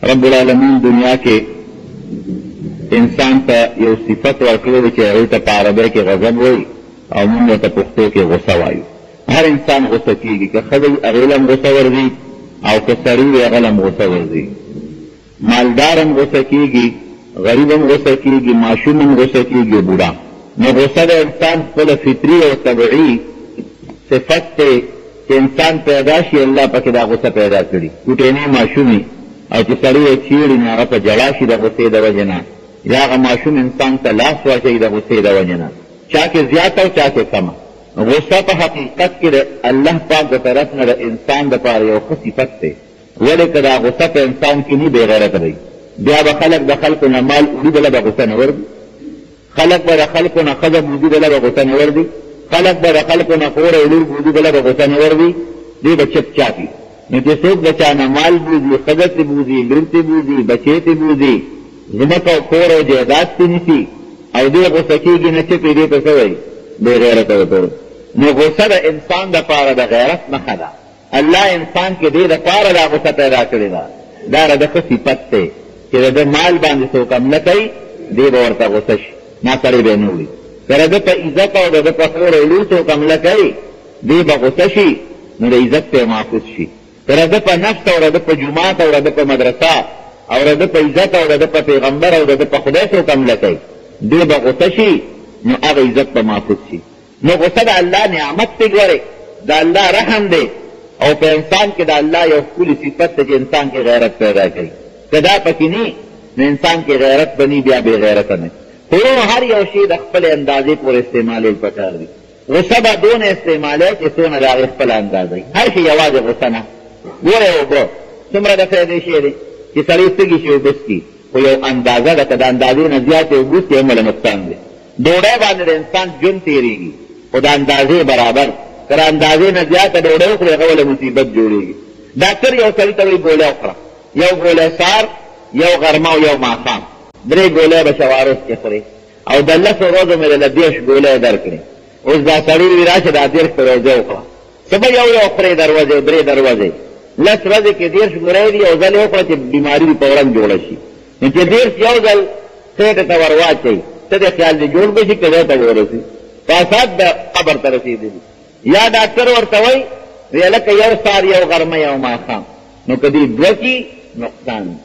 رب العالمین دنیا کې انسان ته یو صفت ورکړی چې هغې ته په عربۍ کې غضب وایي او موږ ته پښتو کې غصه وایو. هر انسان غصه کېږي، که ښځه هغې له هم غصه ورځي او که سړي وي هغه له هم غصه ورځي. مالدار هم غصه کېږي، غریب هم غصه کېږي، ماشوم هم غصه کېږي، بوډا. نو غصه د انسان خپله فطري او طبعي صفت دی چې انسان پیدا شي، الله پکې دا غصه پیدا کړي. کوټینی ماشومي او چې سړی یې چیړي نو هغه په ژړا شي د غصې د وجې نه، یا هغه ماشوم انسان ته لاس واچوي د غصې د وجې نه، چا کې زیاته او چا کې کمه. غصه په حقیقت کې د الله پاک د طرف نه د انسان دپاره یو ښه صفت دی. ولې که دا غصه په انسان کې نه بې غیرته دی، بیا به خلک د خلکو نه مال وړي دله به غصه نه ورځي، خلک به د خلکو نه ښځه بوځي دله به غصه نه ورځي، خلک به د خلکو نه خور او لور بوځي دله به غصه نه ورځي، دوی به چپ چاپي. نو چې څوک د چا نه مال بوځي، ښځه ترې بوځي، لور ترې بوځي، بچی ترې بوځي، ځمکه او کور او جایداد ترې نیسي او دوی غصه کېږي نه چپې دې ته څه وایي؟ بې غیرته وتړو. نو غصه د انسان دپاره د غیرت نښه ده. الله انسان کې دې دپاره دا غصه پیدا کړې ده. دا د ښه صفت دی چې د ده مال باندې څوک حمله کوي دې به ورته غصه شي، ناسړی به یې نه وړي. که د ده په عزت او د ده په خور او لور څوک حمله کوي دې به غصه شي، نو د عزت ته یې محفوظ شي. که د ده په نفس او د ده په جومات او د ده په مدرسه او د ده په عزت او د ده په پیغمبر او د ده په خدای څوک حمله کوي دې به غصه شي، نو هغه عزت به محفوظ شي. نو غصه د الله نعمت دی، ګورئ د الله رحم دی او په انسان کې د الله یو ښکلي صفت دی چې انسان کې غیرت پیدا کوي. که دا پکې نه نو انسان کې غیرت بني، بیا بې غیرته نه. خو هر یو شی د خپل اندازې پورې استعمالول پکار دي. غصه به دونه استعمالوي چې څونه د هغې خپله اندازه وي. هر شي یوازې غصه نه. ګورئ اوبه څومره د فایدې شی دی چې سړی تږي شي اوبه څکي، خو یو اندازه ده، که د اندازې نه زیاتې اوبه څکي هم له نقصان دی. ډوډۍ باندې د انسان ژوند تېرېږي خو د اندازې برابر، که د اندازې نه زیاته ډوډۍ وخوري هغه له مصیبت جوړېږي. ډاکټر یو سړي ته وایي ګولۍ وخوره، یو ګولۍ سهار، یو غرمه او یو ماښام، 3 ګولۍ به شوارز کې خوري او د 10 ورځو مې له 10 ګولۍ درکړې. اوس دا سړي وي راشه دا 10 په ورځې وخوره، څه به یو خورې دروازې 3 دروازې 10 ورځې کې 10 ګولۍ دي، یو ځل یې وخوره چې بیماري دې په ورځ جوړه شي. نو چې 10 یو ځل خېټې ته ور واچوي ته دې خیال دې جوړ به شي که ځای ته ورسي فاساد د قبر ته رسېدلي. یا ډاکټر ورته وایي ویې لکه یو سهار یو غرمه یو ماښام، نو که دې 2 کي نقصان.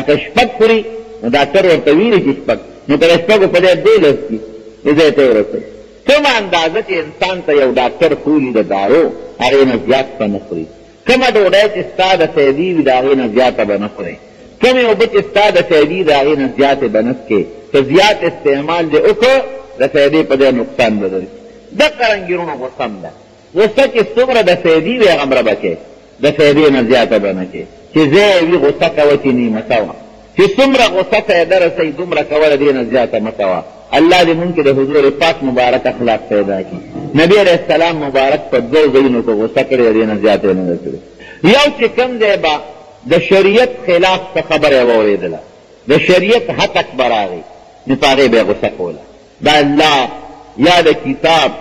که 6 خوري نو ډاکټر ورته ویلي چې 6، نو که د 6 په ځای 12 کي نو ځای ته یې ورسوي. کومه اندازه چې انسان ته یو ډاکټر خولي د دارو هغې نه زیات به نه خوري. کومه ډوډۍ چې ستا د سیدي وي د هغې نه زیاته به نه خورې. کومې اوبه چې ستا د سیدي د هغې نه زیاتې به نه څکې. که زیات استعمال دې وکړو د سیدې په ځای نقصان به لري. دقه رنګېرونه غصه هم ده. غصه چې څومره د سیدي وي هغومره به کې، د سیدې نه زیاته به نه کې. چې ځای وي غصه کوه چې نیمته وه، چې څومره غصه فایده رسوي دومره کوله دې نه زیاته مه کوه. الله دې مونږ کې د حضور پاک مبارک اخلاق پیدا کړي. نبي علیه السلام مبارک په 2 ځایونو کې غصه کړې دې نه زیاتې نه ده کړې. یو چې کوم ځای به د شریعت خلاف څه خبره یې واورېدله، د شریعت حق به راغی، نو په هغې به یې غصه کوله. د الله یا د کتاب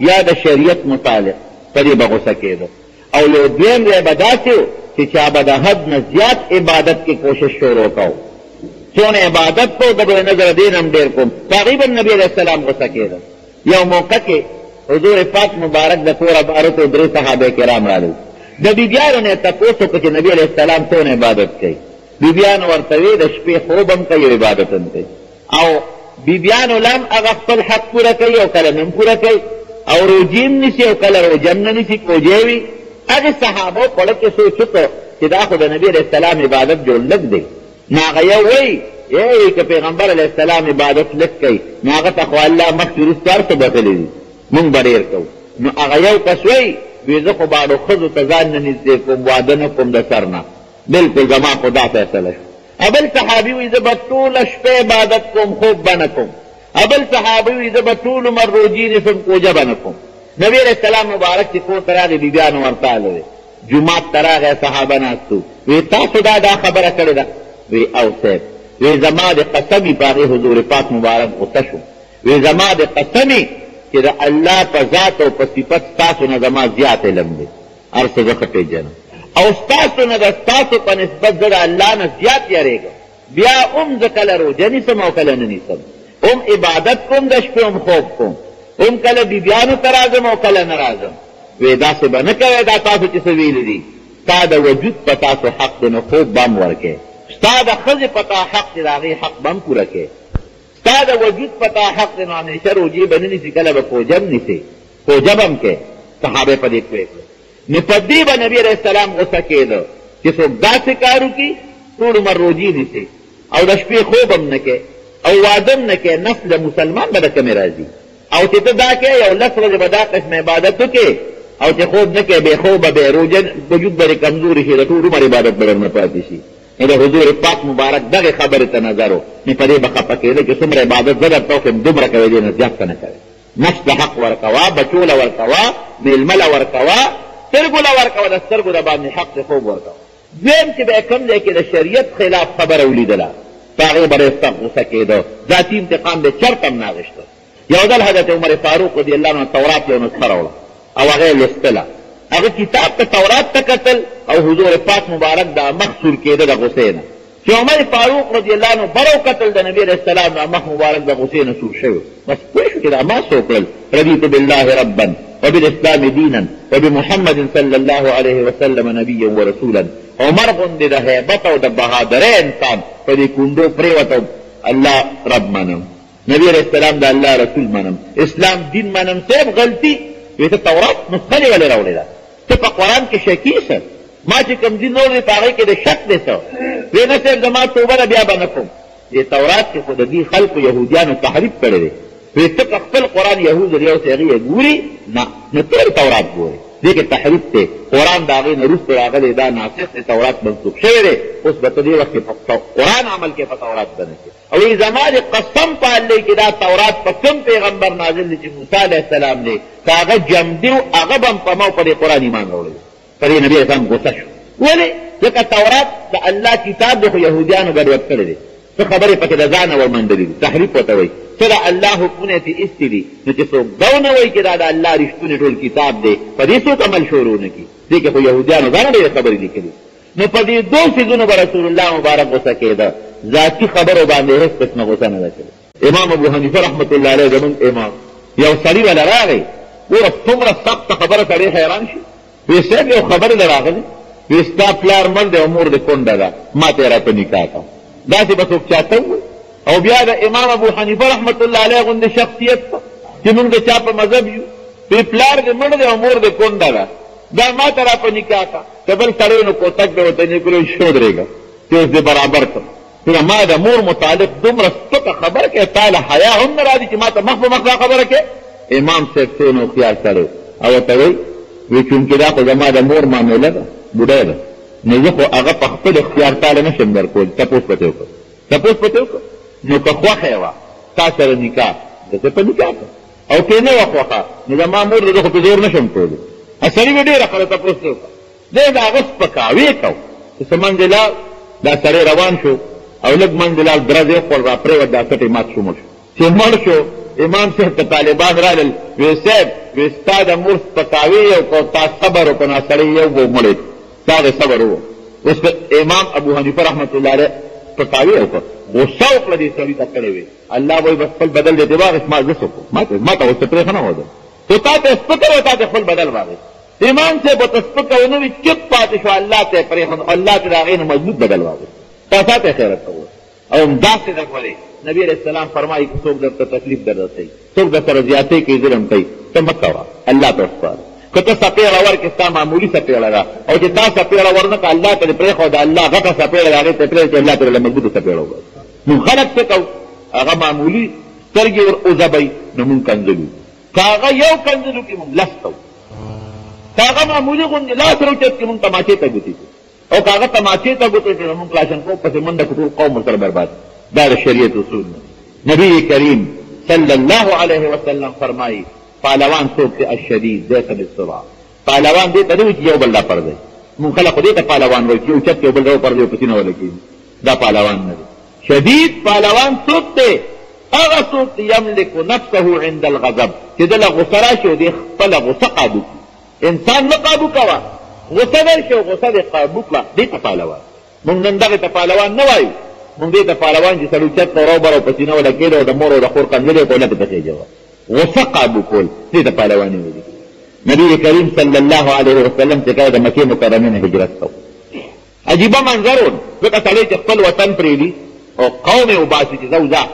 یا د شریعت متعلق په دې به غصه کېده. او یو دویم ځای به داسې و چې چا به د حد نه زیات عبادت کې کوشش شروع کو، څونه عبادت کو د به نظر دین هم ډېر کوم، تقریبا نبي علیه السلام غصه کېده. یو موقع کې حضور پاک مبارک د کوره بارتو 3 صحابه کرام راغلل. د بیبیانو نه تپوس وکړه چې نبي علیه السلام څونه عبادت کوي. بیبیانو ورته ویې د شپې خوب هم کوي او عبادت هم کوي، او بیبیانو لم هغه خپل حق پوره کوي او کله هم پوره کوي، او روجې هم نیسي او کله روجه هم نه نیسي، کوجې وي. هغې صحابو په زړه کې سوچ وکړه چې دا خو د نبي علیه السلام عبادت جوړ لږ دی. نو هغه یو وایي که پیغمبر علیه السلام عبادت لږ کوي نو هغه ته خو الله مخکې وروسته هر څه بخلي دي، مونږ به ډېر کوو. نو هغه یو کس وایي زه خو باړو ښځو ته ځان نه نږدې کوم، واده نه کوم د سر نه، بلکل زما خو دا فیصله شو. ابل صحابي وایي زه به ټوله شپه عبادت کوم، خوب به نه کوم. ابل صحابي وایي زه به ټول عمر روجې نیسم، کوجه به نه کوم. نبي علیه السلام مبارک چې کور ته راغی بیبیانو ورته راغلی، جومات ته راغی، صحابه ناستو. وی تاسو دا خبره کړې ده؟ وی او صاحب، وی زما د قسمې په هغې حضور پاک مبارک غصه شو. وی زما د قسمې چې د الله په ذات او په صفت ستاسو نه زما زیات علم دی، هر څه زه ښه پېژنم. او ستاسو نه د ستاسو په نسبت زه د الله نه زیات یریږم، بیا هم زه کله روژه نیسم او کله نه نیسم، هم عبادت کوم د شپې هم خوب کوم، هم کله بیبیانو ته راځم او کله نه راځم. وی داسې به نه کوئ دا تاسو چې څه ویلي دي، ستا د وجود په تاسو حق دی نو خوب به هم ورکې، ستا د ښځې په تا حق دی د هغې حق به هم پوره کې، ستا د وجود په تا حق دی نو همیشه روجې به نه نیسي، کله به کوجه هم نیسي، کوجه به هم کې. صحابه په دې پوه کړه. نو په دې به نبي علیه السلام غوسه کېده چې څوک داسې کار وکړي ټول عمر روجې نیسي او د شپې خوب هم نه کوي او واده هم نه کوي، نسل د مسلمان به د کمې راځي. او چې ته دا کوې یو لس ورځې به دا قسم عبادت وکړې او چې خوب نه کوې بې خوبه بې روژه وجود به دې کمزوري شي، د ټول عمر عبادت به درنه پاتې شي. نو د حضور پاک مبارک دغې خبرې ته نظر و، نو په دې به خفه کېده چې څومره عبادت زه درته وکړم دومره کوې دې نه زیات که نه کوې. نفس ته حق ورکوه، بچو له ورکوه، مېلمه له ورکوه، سترګو له ورکوه، د سترګو د باندې حق د خوب ورکوه. دویم چې به یې کوم ځای کې د شریعت خلاف خبره ولیدله په هغې به ډېر سخت غوسه کېده، ذاتي انتقام به چرته هم نه اخېسته. یو ځل حضرت عمر فاروق رضي الله عنه تورات یو نسخه راوړه او هغه یې لوستله، هغه کتاب ته تورات ته کتل او حضور پاک مبارک دا مخ سور کېده د غوسې نه. چې عمر فاروق رضي الله عنه بر وکتل د نبي علیه السلام دا مخ مبارک د غوسې نه سور شوی، بس پوه شو چې دا ما څه وکړل. رضیت بالله ربا وبالاسلام دینا وبمحمد صلی الله علیه وسلم نبیا ورسولا. عمر غوندې د هیبت او د بهادرۍ انسان په دې کونډو پرېوته، الله رب منم، نبی علیہ السلام دا اللہ رسول منم، اسلام دین منم. صاحب غلطی وی ته تورات نسخه دې ولې راوړې ده؟ ته په قرآن کې شکی شه، ما چې کوم دین راوړی په هغې کې د شک دی څه؟ وی نه صاحب زما توبه ده بیا به نه کوم. دې تورات کې خو د دې خلکو یهودیانو تحریف کړی دی. وی ته په خپل قرآن یهود یو څه هغې یې ګوري نه، نو ټول تورات ګوري، دې کې تحریف دی. قرآن د هغې نه وروسته راغلی دا ناسخ دی، تورات منسوخ شوی دی. اوس به ته دې وخت کې په قرآن عمل کې په تورات به نه کوې. او ای زما د قسم په الله کې دا تورات په کوم پیغمبر نازل دی چې موسی علیه السلام دی، که هغه جمدي و هغه به هم په ما په دې قرآن ایمان راوړی. په دې نبي علیه السلام غوسه شو. ولې؟ ځکه تورات د الله کتاب دی خو یهودیانو ګډوډ کړی دی، څه خبرې پکې د ځانه ورمنډلي دي، تحریف ورته وایي. څه د الله حکمونه یې ایستي دي، نو چې څوک دا ونه وایي چې دا د الله رښتونی ټول کتاب دی، په دې څوک عمل شروع نه کړي. دې کې خو یهودیانو ځانه ډېرې خبرې لیکلي. نو په دې دوه څیزونو به رسول الله مبارک غوسه کېده، ذاتي خبرو باندې هېڅ قسمه غوسه نه ده کړې. امام ابو حنیفه رحمت الله علیه زمونږ امام یو سړي وله راغی، ګوره څومره سخته خبره سړی حیران شي. وی صاحب یو خبرې له راغلی، وی ستا پلار مړ دی او مور د کونډه ده، ما ته یې راته نکاح کړه. داسې به څوک چاته ووایي؟ او بیا د امام ابو حنیفه رحمت الله علیه غوندې شخصیت ته چې موږ د چا په مذهب یو، وی پلار دې مړ دی او مور د کونډه ده، دا ما ته را په نکاح کړه. که بل سړی نو کوتک به ورته نیکلو شو درېږه چې اوس دې برابر کړم. ما د مور متعلق دومره سپکه خبره کوې، تا له حیا هم نه راځي چې ما ته مخ په مخ دا خبره کوې؟ امام صاحب څونه هوښیار سړی او ورته وایي وی چونکې دا خو زما د مور معامله ده، بوډۍ ده، نو زه خو هغه په خپل اختیار تاله نه شم درکولی، تپوس پتې وکړه، تپوس پتې وکړه. نو که خوښه یې وه تا سره نکاح، دته په نکاح کړه، او که نه وه خوښه نو زما مور ده، زه خو په زور نه شم کولی. سړي به ډېره خبره تپوس ته وکړه، دی د هغه سپکاوی کو چې څه منځې لاړ، دا سړی روان شو او لږ منځې لاړ، درز یې وخوړ، را پرېوت، دا سټ یې مات شو، مړ شو. چې مړ شو امام صاحب ته طالبان رالل، وی صاحب وی ستا د مور سپکاوی یو کو، تا صبر وکړو، نو سړی یو و مړی، تا د صبر وو. اوس امام ابو حنیفه رحمت الله علیه سپکاوی وکړه، غصه وکړه دې سړي ته کړې وې. الله وایي بس خپل بدل دې واخېست، ما زه څه وکړو، ما ته اوس پرېښه نه وده، تو تا ته سپکه وه، تا ته خپل بدل واخېست. امام صاحب ورته سپکه ونه وي، چپ پاتې شو، الله ته یې پرېښود، الله ته د هغې نه مضبوط بدل واخېست. تا ته یې خیرت ته ووایي. او همداسې در ولې نبی علیه السلام فرمایي که څوک درته تکلیف در رسوي، څوک در سره زیاتۍ کوي، ظلم کوي، ته مه کوه، الله ته وسپاره. که ته څپېړه ورکړې ستا معمولي څپېړه ده، او چې تا څپېړه ورنه کړه الله ته دې پرېښوده، الله غټه څپېړه ده هغې ته پرېږده چې الله ته له مضبوطه څپېړه وباسي. نو خلک څه کوو؟ هغه معمولي سترګې ور وځبوي، نو مونږ کنځلو. که هغه یو کنځلو کښې مونږ لس کوو، که هغه معمولي غوندې لاس راوچت کړي مونږ تماچې ته ګوتې کوو، او که هغه تماچې ته ګوتې کړي نو مونږ کلاشنکوف پسې منډه کړو، ټول قوم ورسره برباد. دا د شریعت اصول نه. نبی کریم صلی الله علیه وسلم فرمایي پهلوان څوک دی؟ الشدید لیس بالسرعه. پهلوان دې ته نه وایي چې یو بل دا پر دی، مونږ خلک خو دې ته پهلوان وایي چې یو چت یو بل را وپرځي او په سینه ولګېږي، دا پهلوان نه دی. شدید پهلوان څوک دی؟ هغه څوک دی یملک نفسه عند الغضب، چې ده له غصه راشي او دې خپله غصه قابو کړي. انسان نه قابو کوه، غصه درشي او غصه دې قابو کړه دې ته پهلوان موږ نن دغې ته پهلوان نه وایو موږ دې ته پهلوان چې سړي چت ته ورو برو په سینه ولګېده او د مور او د خور قندلې په ولکې ته خېجه وه غصه قابو کول دې ته پهلواني ویلي نبی کریم صلی الله علیه وسلم چې کله د مکې مکرمې نه هجرت کو عجیبه منظر و ځکه سړی چې خپل وطن پرېږدي او قوم یې وباسي چې ځه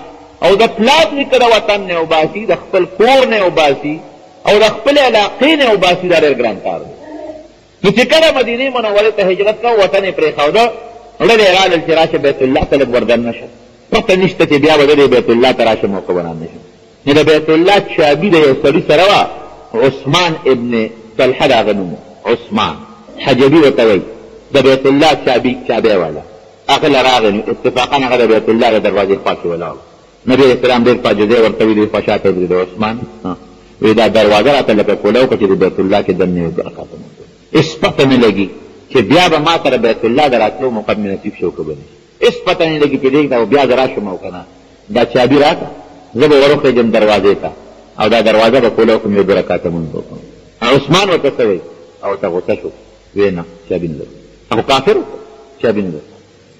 او د پلار نیکه د وطن نه وباسي د خپل کور نه وباسي او د خپل علاقې نه وباسي دا ډېر ګران کار دی نو چې کله مدینې منورې ته هجرت کو وطن یې پرېښوده زړه دې رالل چې راشه بیت الله ته لږ وردن نه شه پته نشته چې بیا به زه بیت الله ته راشه موقع بنان نه شم نو د بیت الله چابي د یو سړي سره وه عثمان ابن طلحه د هغه نوم عثمان حجبي ورته وایي د بیت الله چابی والا هغه له راغی نو اتفاقا هغه د بیت الله د دروازې خوا کې ولاړ نبي علیه السلام ډېر پاجدی ورته ویلي خوا شاته ودرېد عثمان وی دا دروازه راته لکه کوله وکړه چې د بیت الله کې دننه یې برکاته هېڅ پته نه لګي چې بیا به ما ته د بیت الله د راتلو موقع مې نصیب شو که به نه هېڅ پته نه لګي چې دېږده بیا زه راشم او که نه دا چابي راکړه زه به ورخېږم دروازې ته او دا دروازه به کوله وکړم یو 2 رکعته مونځ وکړم عثمان ورته څه وایي او ورته غوسه شو وی نه چابي نه لرو هغه کافر و چابي نه لرو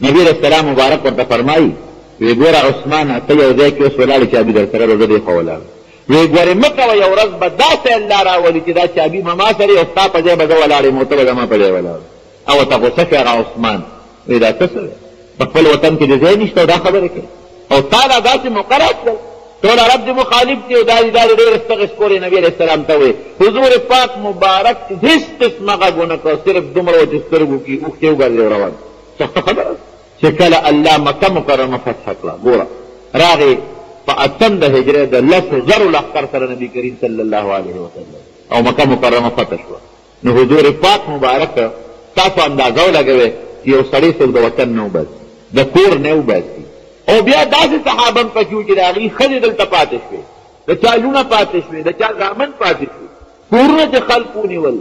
نبي علیه السلام مبارک ورته فرمایي وی ګوره عثمانه ته یو ځای کې اوس ولاړې چابي در سره روزه دې خوا ولاړ وی ګورې مه کوه یو ورځ به داسې الله راولي چې دا چابي به ما سره او ستا په ځای به زه ولاړ یم او ته به زما په ځای ولاړ او ورته غوسه شو هغه عثمان وی دا څه سره په خپل وطن کې د ځای نشته او دا خبرې کوي او تا لا داسې موقع راکړل ټول عرب دې مخالف دي او دا ډېر ستغ سکورې نبي علیه السلام ته وایي حضور پاک مبارک هېڅ قسمه غږ ونه کړ صرف دومره و چې سترګو کې اوښکې وګرځې روان سخته خبره چې کله الله مکه مکرمه فتح کړه ګوره راغې په اتم د هجرې د 10,000 لښکر سره نبي کریم صلی الله علیه وسلم او مکه مکرمه فتح شوه نو حضور پاک مبارک تاسو اندازه ولګوئ چې یو سړی څوک د وطن نه وباسي د کور نه وباسي او بیا داسې صحابه هم پکې وو چې د هغې ښځې دلته پاتې شوې د چا لونه پاتې شوې د چا زامن پاتې شوې کورونه چې خلک ونیول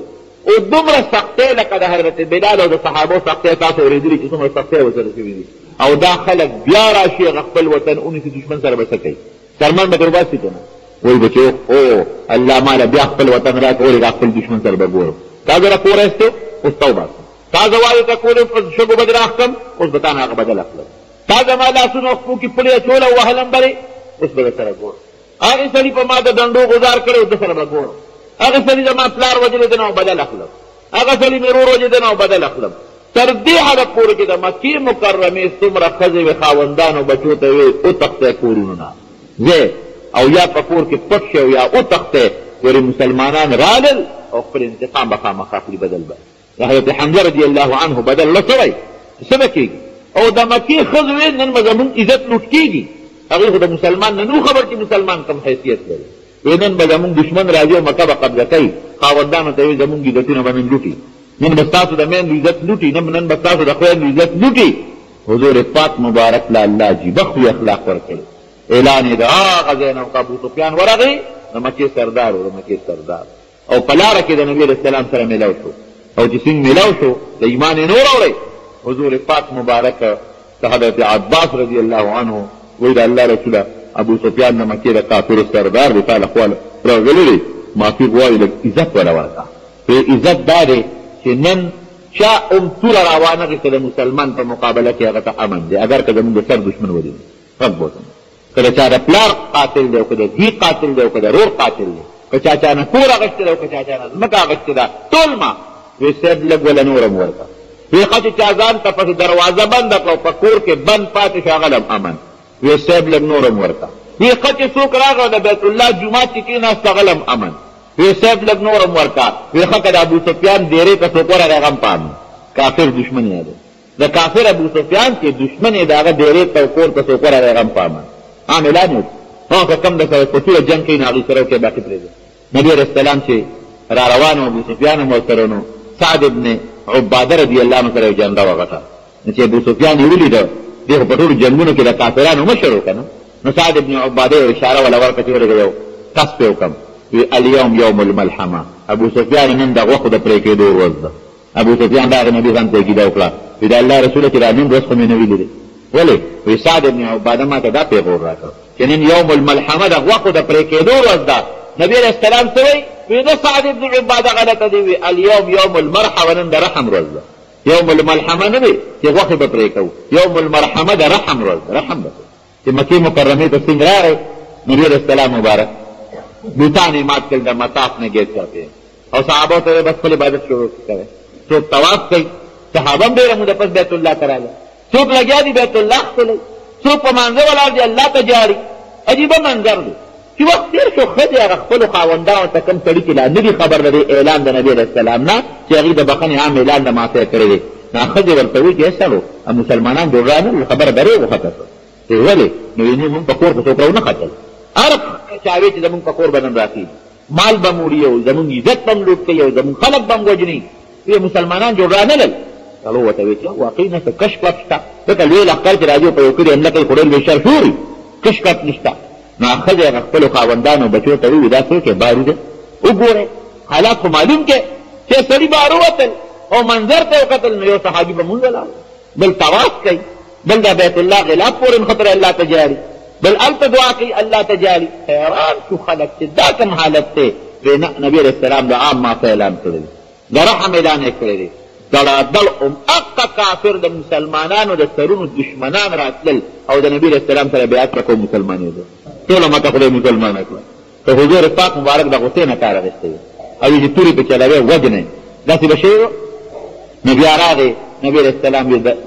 او دومره سختۍ لکه د حضرت بلال او د صحابو سختۍ تاسو اورېدلي چې څومره سختۍ ورسره شوي دي او دا خلک بیا راشي هغه خپل وطن ونیسي دشمن سره به څه کوي سرمن به تر وباسي که نه وایي به چې او الله ماله بیا خپل وطن راکړه ولې دا خپل دشمن سره به ګورم تا زه راپور ایستو اوس ته وباسم تا زه والو ته کولم په شګو به دې راښکم اوس به تا نه هغه بدل اخلم تا زما لاسونه خپو کې پلې اچول او وهلم برې اوس به در سره ګورم هغې سړي په ما د ډنډو ګزار کړی او ده سره به ګورم هغه سړي زما پلار وجلی دی نو بدل اخلم هغه سړي مې ورور وجلی دی نو بدل اخلم تر دې حده پورې چې د مکې مکرمې څومره ښځې وې خاوندانو بچو ته وې وتښتئ کورونو نه ځې او یا په کور کې پټ شئ او یا وتښتئ ورې مسلمانان رالل او خپل انتقام به خامخا خوري بدل به د حضرت حمزه رضی الله عنه بدل نه شوی څه به کېږي او د مکې ښځو وې نن به زمونږ عزت لوټ کېږي هغوی خو د مسلمان نه نو خبر چې مسلمان کم حیثیت لري وی نن به زمونږ دشمن راځي او مکه به قبضه کوي خاوندانو ته وی زمونږ عزتونه به نن لوټي نن به ستاسو د میندو عزت لوټي نن به ستاسو د خویندو عزت لوټي حضور پاک مبارک له الله عجیبه خوی اخلاق ورکړي اعلان یې د هغه ځای نه ابو سفیان ورغی د مکې سردار و د مکې سردار او په لاره کې د نبي علیه السلام سره میلاو شو او چې څنګه میلاو شو د ایمان یې نه وراوړی حضور پاک مبارک د حضرت عباس رضی الله عنه وی د الله رسوله ابو سفیان د مکې د کافرو سردار دی تا له خوا راغلی دی معافي غواړي لږ عزت وله ورکړه پرې عزت دا دی چې نن چا هم توره راوانغېسته د مسلمان په مقابله کې هغه ته امن دی اگر که زمونږ د سر دشمن ولري غږ بوتم که د چا د پلار قاتل دی او که د ځي قاتل دی او که د رور قاتل دی که چا چا نه کور اخیستی دی او که چا چا نه ځمکه اخیستې ده ټول ما وی صاحب لږ وله نور هم ورکړه وی ښه چې چا ځان ته پسې دروازه بنده کړه په کور کې بند پاتې شو هغه هم امن وی صاحب لږ نور هم ورکړه وی ښه چې څوک راغله د بیت الله جومات چې کېناست هغه هم امن وی صاحب لږ نور هم ورکړه وی ښه که د ابو سفیان ډېرې ته څوک ورغی هغه هم په امن کافر دشمن یې دی د کافر ابو سفیان چې دشمن یې د هغه ډېرې ته کور ته څوک ورغی هغه هم په امن عام اعلان یې وکړو که کم درسره په ټوله جنګ کوي نو هغې سره وکړئ باقي پرېږدئ نبي علیه السلام چې را روان و ابو سفیان هم ورسره نو سعد ابن عباده رضی الله عنه سره یو جنډه وغټه نو چې ابو سفیان یې ولیده دی خو په ټولو جنګونو کې د کافرانو مشر و که نه نو سعد ابن عباده یو اشاره وله ورکړه چې ورېږه یو کس پې وکړم وی الیوم یوم الملحمه ابو سفیان نن د غوښو د پرې کېدو ورځ ده ابو سفیان د هغې نبي ځان ته عقیده وکړه وی د الله رسوله چې دا نن ورځ خو مې نه ویلې دی ولې وی سعد ابن عباده ما ته دا پیغور راکړ چې نن یوم الملحمه د غوښو د پرې کېدو ورځ ده نبي علیه السلام څه وایي وی د سعد ابن عباده غلطه دی وی اليوم یوم المرحمه نن د رحم ورځ ده یوم الملحمه نه دی چې غوښې به پرې کوو یوم المرحمه د رحم ورځ ده رحم ده چې مکې مکرمې ته څنګه راغی نبي علیه السلام مبارک بوتان یې مات کړل د مطاف نه ګیټ چاپې او صحابو ته بس خپل عبادت شروع کوي څوک طواف کوي صحابه هم ډېره موده پس بیت الله ته راغله څوک لګیا دي بیت الله ښکلی څوک په مانځه ولاړ دي الله ته جاري عجیبه منظر دی چې وخت تېر شو ښځې هغه خپلو خاوندانو ته کوم سړي چې لا نه دي خبر د دې اعلان د نبي علیه السلام نه چې هغوی د بخښنې عام اعلان د معافی کړی دی نو ښځې ورته وایي چې سړو مسلمانان ډېر رانه خبره درې وخته شوه چې ولې نو وایي مونږ په کور کې څوک راونه ختل هر چا وایي چې زمونږ په کور به نن راخېږي مال به مو وړي او زمونږ عزت به م لوټ کوي او زمونږ خلک به م وژني وایي مسلمانان جوړ رانلل هغه ورته وایي چې واقعي نه څه کش کپ شته ځکه لوی لښکر چې راځي په یو کلي حمله کوي خو ډېر بېشر شوري کش کپ نشته نو ښځې هغه خپلو خاوندانو بچو ته ووي دا څوک یې بارو دی وګورئ حالات خو معلوم کې چې سړي بار ووتل او منظر ته یې وکتل نو یو صحابي به مونځ ولاړ بل طواف کوي بل د بیت الله غلاف پورې نښتلی الله ته جاري بل هلته دعا کوي الله ته جاري حیران شو خلک چې دا کوم حالت دی وی نه نبي علیه السلام د عام معافی اعلان کړی دی د رحم اعلان یې کړی دی دړادړ هغه کافر د مسلمانانو د سرونو دشمنان راتلل او د نبي علیه السلام سره بیعت وکړو مسلمانېدو ټوله ماته خدای مسلمانه کړه که حضور پاک مبارک د غصې نه کار اخیستی وي او چې تورې پې چلوی وجنی داسې به شوي وه نو بیا راغې نبي علیه السلام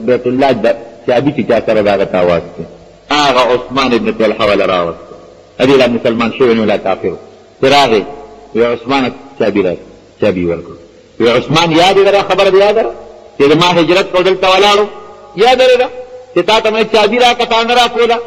بیت الله د چابي چې چا سره د هغه ته اواز کړي هغه عثمان ابن طلحه وله راوسته هدې لا مسلمان شوی نو لا کافر و چې راغې وی عثمانه چابي راکړه چابي ورکړو وی عثمان یاد یې ده خبره دې یاده ده چې د ما هجرت کو دلته ولاړو یاده یې ده چې تا ته مې چابي راکړه تا نه راکوله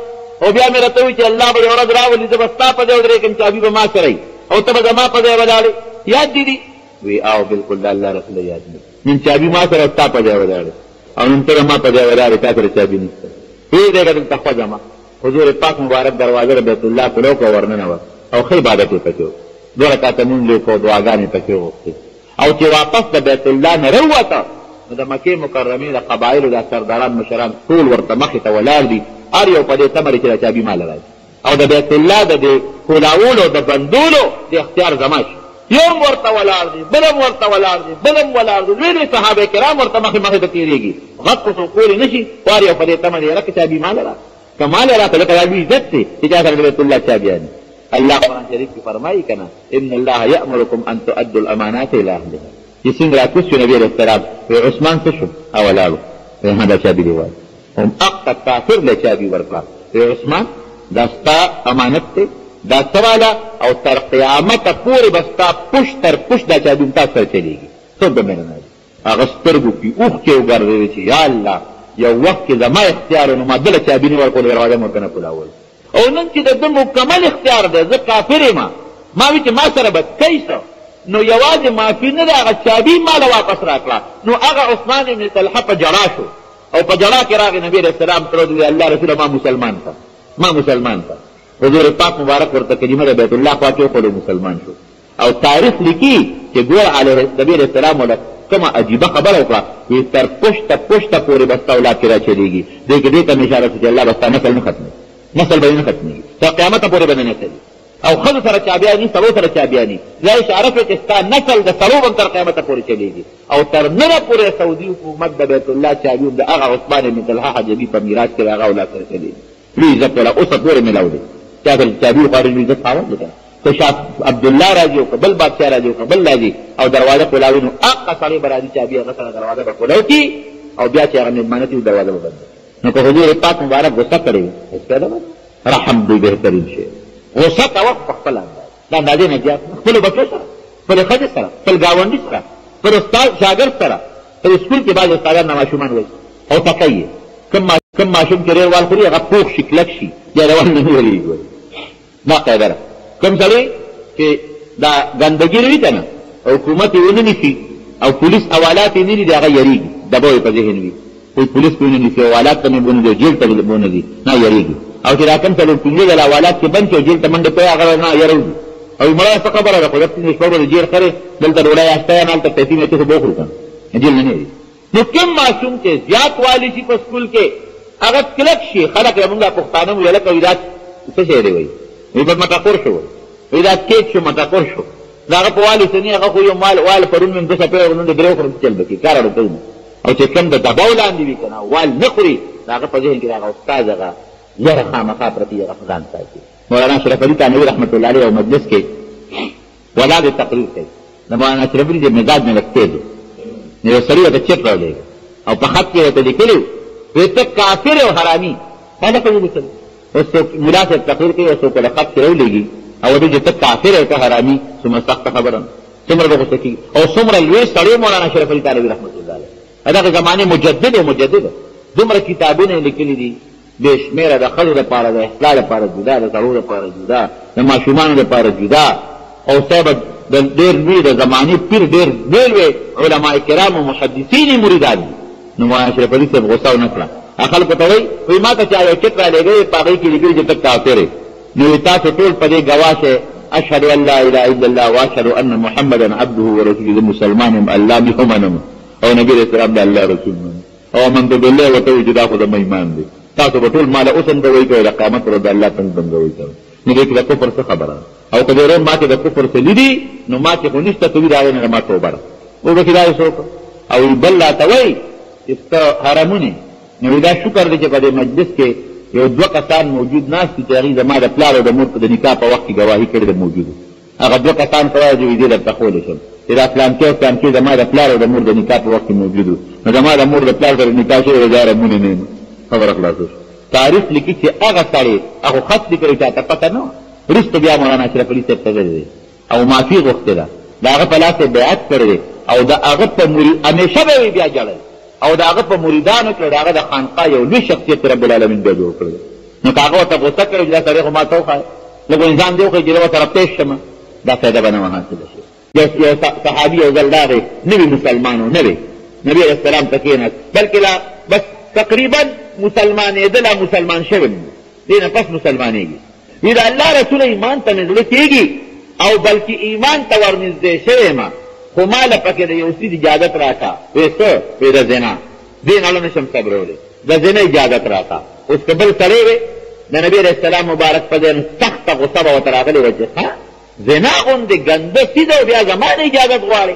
او بیا مې راته وایي چې الله به یو ورځ راولي زه به ستا په ځای ودرېږم چابي به ما سره وي او ته به زما په ځای ولاړې یاد دي دي وی او بلکل د الله رسوله یاد دي نن چابي ما سره ستا په ځای ولاړې او نن ته ما په ځای ولاړې تا سره چابي نشته پرېږدېږه دلته خوځه ما حضور پاک مبارک دروازه د بیت الله په لوکه ورننوت او ښه عبادت یې پکې و دوه رکعته مونځ یې وکړو دعاګانې پکې وغوښتې او چې واپس د بیت الله نه راووته نو د مکې مکرمې د قبایلو د سرداران مشران ټول ورته مخې ته ولاړ دي هر یو په دې تمه دی چې دا چابي ماله راځي او د بیت الله د دې کولاولو د بندولو د اختیار زما شي یو هم ورته ولاړ دی بل هم ورته ولاړ دی بل هم ولاړ دی لوی لوی صحابه کرام ورته مخې مخې ته تېرېږي غږ خو څوک کولی نه شي خو هر یو په دې تمه دی یاره که چابي ماله راځي که ماله راته لکه دا لوی عزت دی چې چا سره د بیت الله چابیان الله قرآن شریف کې فرمایي که نه ان الله یأمرکم ان تؤدوا الامانات الى اهلها چې څنګه راکوز شو نبي علیه السلام وی عثمان څه شو او ولاړو وی دا چابي دی وایي هم اقا کافر له چابي ورکړه وی عثمان دا ستا امانت دی دا څه واله او تر قیامته پورې به ستا پشت تر پشت دا چابي هم تاسو سره چلېږي څوک به مې نه ناځي هغه سترګو کې اوښکې وګرځېدې چې یا الله یو وخت کې زما اختیار نو ما دله چابي نه ورکول دروازه مې ورته نه کولاول او نن چې د ده مکمل اختیار دی زه کافر یم ما وی چې ما سره به کوي څه نو یوازې معافي نه ده هغه چابي ماله واپس راکړه نو هغه عثمان ابن طلحه په جړا شو او په جړا کې راغی نبي علیه السلام ته وویل الله رسوله ما مسلمان ته حضور پاک مبارک ورته کلمه د بیت الله خوا کې وکړو مسلمان شو او تاریخ لیکي چې ګوره نبي علیه السلام وله کومه عجیبه خبره وکړه وی تر پشته پشته پورې به ستا اولاد کې را چلېږي دې کې دې ته مې اشاره شو چې الله به ستا نسل نه ختموي نسل به یې نه ختمېږي تر قیامته پورې به نه نسلي او ښځو سره چابیاني سړو سره چابیاني دا اشاره شوې چې ستا نسل د سړو به تر قیامته پورې چلېږي او تر ننه پورې سعودي حکومت د بیت الله چابي هم د هغه عثمان بن طلحه حجبي په میراث کې د هغه اولاد سره چلېږي لوی عزت والا اوسه پورې میلاو دی چا د چابي غواړي لوی عزت خاوند دی که شاه عبدالله راځي او که بل بادشاه راځي او که بل راځي او دروازه کولاوي نو هغه سړی به راځي چابي هغه سره دروازه به کولاو کړي او بیا چې هغه مېلمانه چې دروازه به بنده نو که حضور پاک مبارک غصه کړې وي هېڅ رحم دوی بهترین شی غصه کوه په خپل انداز د اندازې نه زیات خپلو بچو سره خپلې ښځې سره خپل ګاونډي سره خپل استاد شاګرد سره په سکول کې بعضې استادان نه ماشومان وایي او ټکی یې کوم ماشوم چې ډېر وال خوري هغه پوخ شي کلک شي بیا د وال نه ویلېږي دا قاعده ده کوم سړی چې دا ګندګي وي که نه حکومت یې ونه نیسي او پولیس حوالات یې نه دي د هغه یېرېږي دباو یې په ذهن وي پولیس پې ونه نیسي حوالات ته مې ونه دي جیل ته ونه دي نه یېرېږي او چې را کوم څلور پنځه د حوالات کې بند شو جیل ته منډې کوي هغه نه یېروي او مړی څه خبره ده خو داسې شپه به د جیل خرې دلته ډوډۍ استه یم هلته پیسې مې ته خو به وخورو که نه جیل نه نه نو کوم ماشوم چې زیات والی شي په سکول کې هغه کلک شي خلک زمونږ پښتانه وي هلکه وایي دا څه شی دی وایي وایي بس مټاخور شو وایي دا کیک شو مټاخور شو د هغه په والي سني هغه خو یو مال وال پرون مې 200 روپۍ نن د درې خورم چل به کړي کار روپۍ نه او چې کوم د دباو لاندې وي که نه وال نه خوري د هغه په ذهن کې د هغه استاد هغه یره خامخا پرتې هغه ځان ساتي مولانا اشرف علي تانوي رحمت الله علیه او مجلس کې ولا د تقریر کوي د مولانا اشرف علي د مزاج نه لږ تېز و یو سړي ورته چپ راولېږه او په خط کې ورته لیکلي وی ته کافر او حرامي خلک یې لیکلي اوس څوک ملا صاحب تقریر کوي او څوک له خط کې راولېږي او دوی چې ته کافر او ته حرامي څومره سخته خبره څومره به غوسه کېږي او څومره لوی سړی مولانا اشرف علي تانوي رحمت الله علیه دغه زمانې مجدد دومره کتابونه یې لیکلي دي بې شمېره د ښځو دپاره د احصلاح دپاره جدا د سړو دپاره جدا د ماشومانو دپاره جدا او صاحب د ډېر لوی د زمانې پیر ډېر ډېر لوی علما کرام او محدثین یې مریدان دي نو مولانا اشرف علي صاحب غوسه ونه کړه خلکو ته وایي ما ته چا یو چټ رالېږی په هغې کې لیکلي چې ته کافر یې نو تاسو ټول په دې ګواه شئ اشهد ان لا اله الا الله واشهد ان محمدا عبده ورسوله زه مسلمان یم الله مې ومنم او نبي علیه السلام د الله رسول منم او آمنت بالله ورته وایي چې دا خو زما ایمان دی تاسو به ټول ما له اوس هم ګوئ کوئ د قیامت ورځ د الله تنګ هم ګوئ کوئ نو دې کې د کفر څه خبره ده او که ډېر ما کې د کفر څه لیدي نو ما کې خو نشته کوي د هغې نه ما توبه ده وبکې دا یې څوک او بل راته وایي چې ته حرمونې نو دا شکر دی چې په دې مجلس کې یو 2 کسان موجود ناست دي چې هغې زما د پلار او د مور د نکاح په وخت کې ګواهي کړې ده موجودو هغه 2 کسان ته وایي چې دې درته ښولی شم چې دا فلانکي او فلانکي زما د پلار او د مور د نکاح په وخت کې موجودو نو زما د مور د پلار سره نکاح شوې ده دا رمونې نه یم خبره خلاصه شوه تاریخ لیکي چې هغه سړی هغه خط لیکلی چاته پته نه وه وروسته بیا مولانا اشرف علي صاحب ته غلی دی او معافي غوښتې ده د هغه په لاس یې بیعت کړی دی او د هغه په همیشه به یې بیا جړی او د هغه په مریدانو کې د هغه د خانقاه یو لوی شخصیت رب العالمین بیا جوړ کړی نو که هغه ورته غوسه کړی چې دا سړی خو ما ته وښایه لږ انسان دې وښایي چې زه ورسره پیش شمه دا فایده به نه وه حاصله شي یو صحابي یو ځل راغی نوي مسلمان و نوی نبي علیه السلام ته کېناست بلکې لا بس تقریبا مسلمانېدله مسلمان شوی دې نه پس مسلمانېږي وی د الله رسول ایمان ته مې زړه کېږي او بلکې ایمان ته ورنږدې شوی یم خو ما له پکې د یو څیز اجازت راکړه وی څه وی د زنا دې نه له نشم صبرولی د زنا اجازت راکړه اوس که بل سړی وی د نبي علیه السلام مبارک په ځای سخته غصه به ورته راغلې وه چې ښه زنا غوندې ګنده څیز او بیا زما نه اجازت غواړې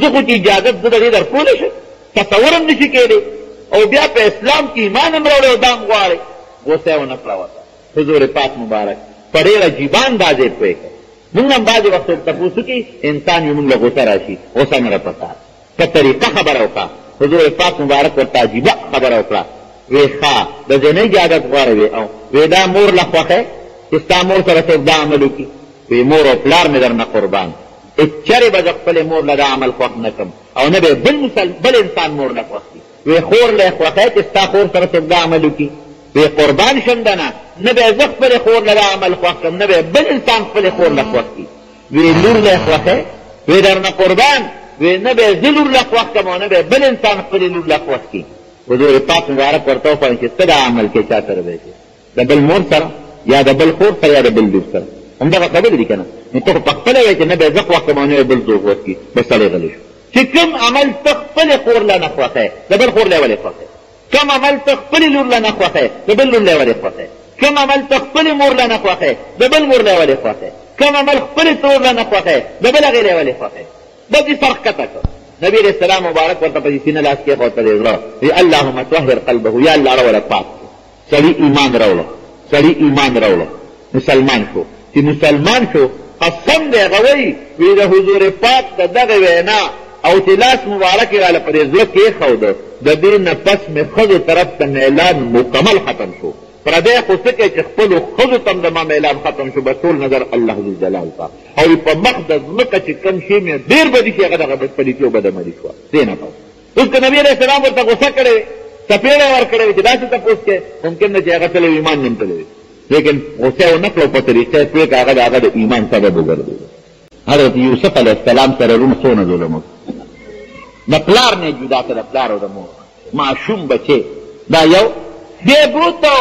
زه خو چې اجازت زه د دې در کولی شم تصور هم نشي کېدی او بیا په اسلام کې ایمان هم راوړی او دا هم غواړې غوسه یې ونه کړه ورته حضور پاک مبارک په ډېر عجیبان دا ځای پوه کړه مونږ هم بعضې وخت تپوس وکړي انسان یې مونږ له غوسه راشي غوسه نه راپکار که طریقه خبره وکړه حضور پاک مبارک ورته عجیبه خبره وکړه وی ښه د زینۍ اجازت غواړی وی او وی دا مور له خوښی چې ستا مور سره څوک دا عمل وکړي وی مور او پلار مې در نه قربان چرې به زه خپلې مور له دا عمل خوښ نه کړم او نه به بل انسان مور له خوښ کړي وی خور له خوښی چې ستا خور سره څوک دا عمل وکړي وی قربان شم ده نه نه به زه خپلې خور له دا عمل خوښ کړم نه به بل انسان خپلې خور له خوښ کړي وی لور له خوښی وی در نه قربان وی نه به زه لور له خوښ کړم او نه به بل انسان خپلې لور له خوښ کړي حضور پاک مبارک ورته وښایي چې څه دا عمل کې چا سره به کوې د بل مور سره یا د بل خور سره یا د بل لور سره همدغه خبرې دي که نه نو ته خو پخپله وایې چې نه به زه خوښ کړم او نه به بل څوک وکړي بس سړی غلی شو چې کوم عمل ته خپلې خور له نه خوښی د بل خور له ولې خوښی کوم عمل ته خپلې لور له نه خوښی د بل لور له ولې خوښی کوم عمل ته خپلې مور له نه خوښی د بل مور له ولې خوښی کوم عمل خپلې ترور له نه خوښی د بل هغې له ولې خوښی بس یې سر ښکته کړ نبی علیہ السلام مبارک ورته په سینه لاس کې ورته دی زړه وی اللهم طهر قلبه یا الله راوړه پاک سړي ایمان راوړه سړي ایمان راوړه مسلمان شو چې مسلمان شو قسم دی هغه وایي وی د حضور پاک د دغه وینا او چې لاس مبارک یې راله پرې زړه کېښوده د دې نه پس مې ښځو طرف ته میلان مکمل ختم شو پردی خو څه کوي چې خپلو ښځو ته هم د ما میلان ختم شو بس ټول نظر الله ذوالجلال ته او په مخ د ځمکه چې کوم شی مې ډېر بدي شي هغه دغه بدپلیتي او بدعملي شوه دې نه پس اوس که نبي علیه السلام ورته غوسه کړې وې څپېړه یې ورکړې وې چې داسې تپوس کې ممکن ده چې هغه تللی وي ایمان نه هم تللی وي لیکن غوسه یې ونه کړه او په طریقه یې پوه کړه هغه د هغه د ایمان سبب وګرځېده حضرت یوسف علیه السلام سره روم څونه ظلم وکړ د پلار نه جدا کړه د پلار او د مور معشوم بچې دا یو دې بوته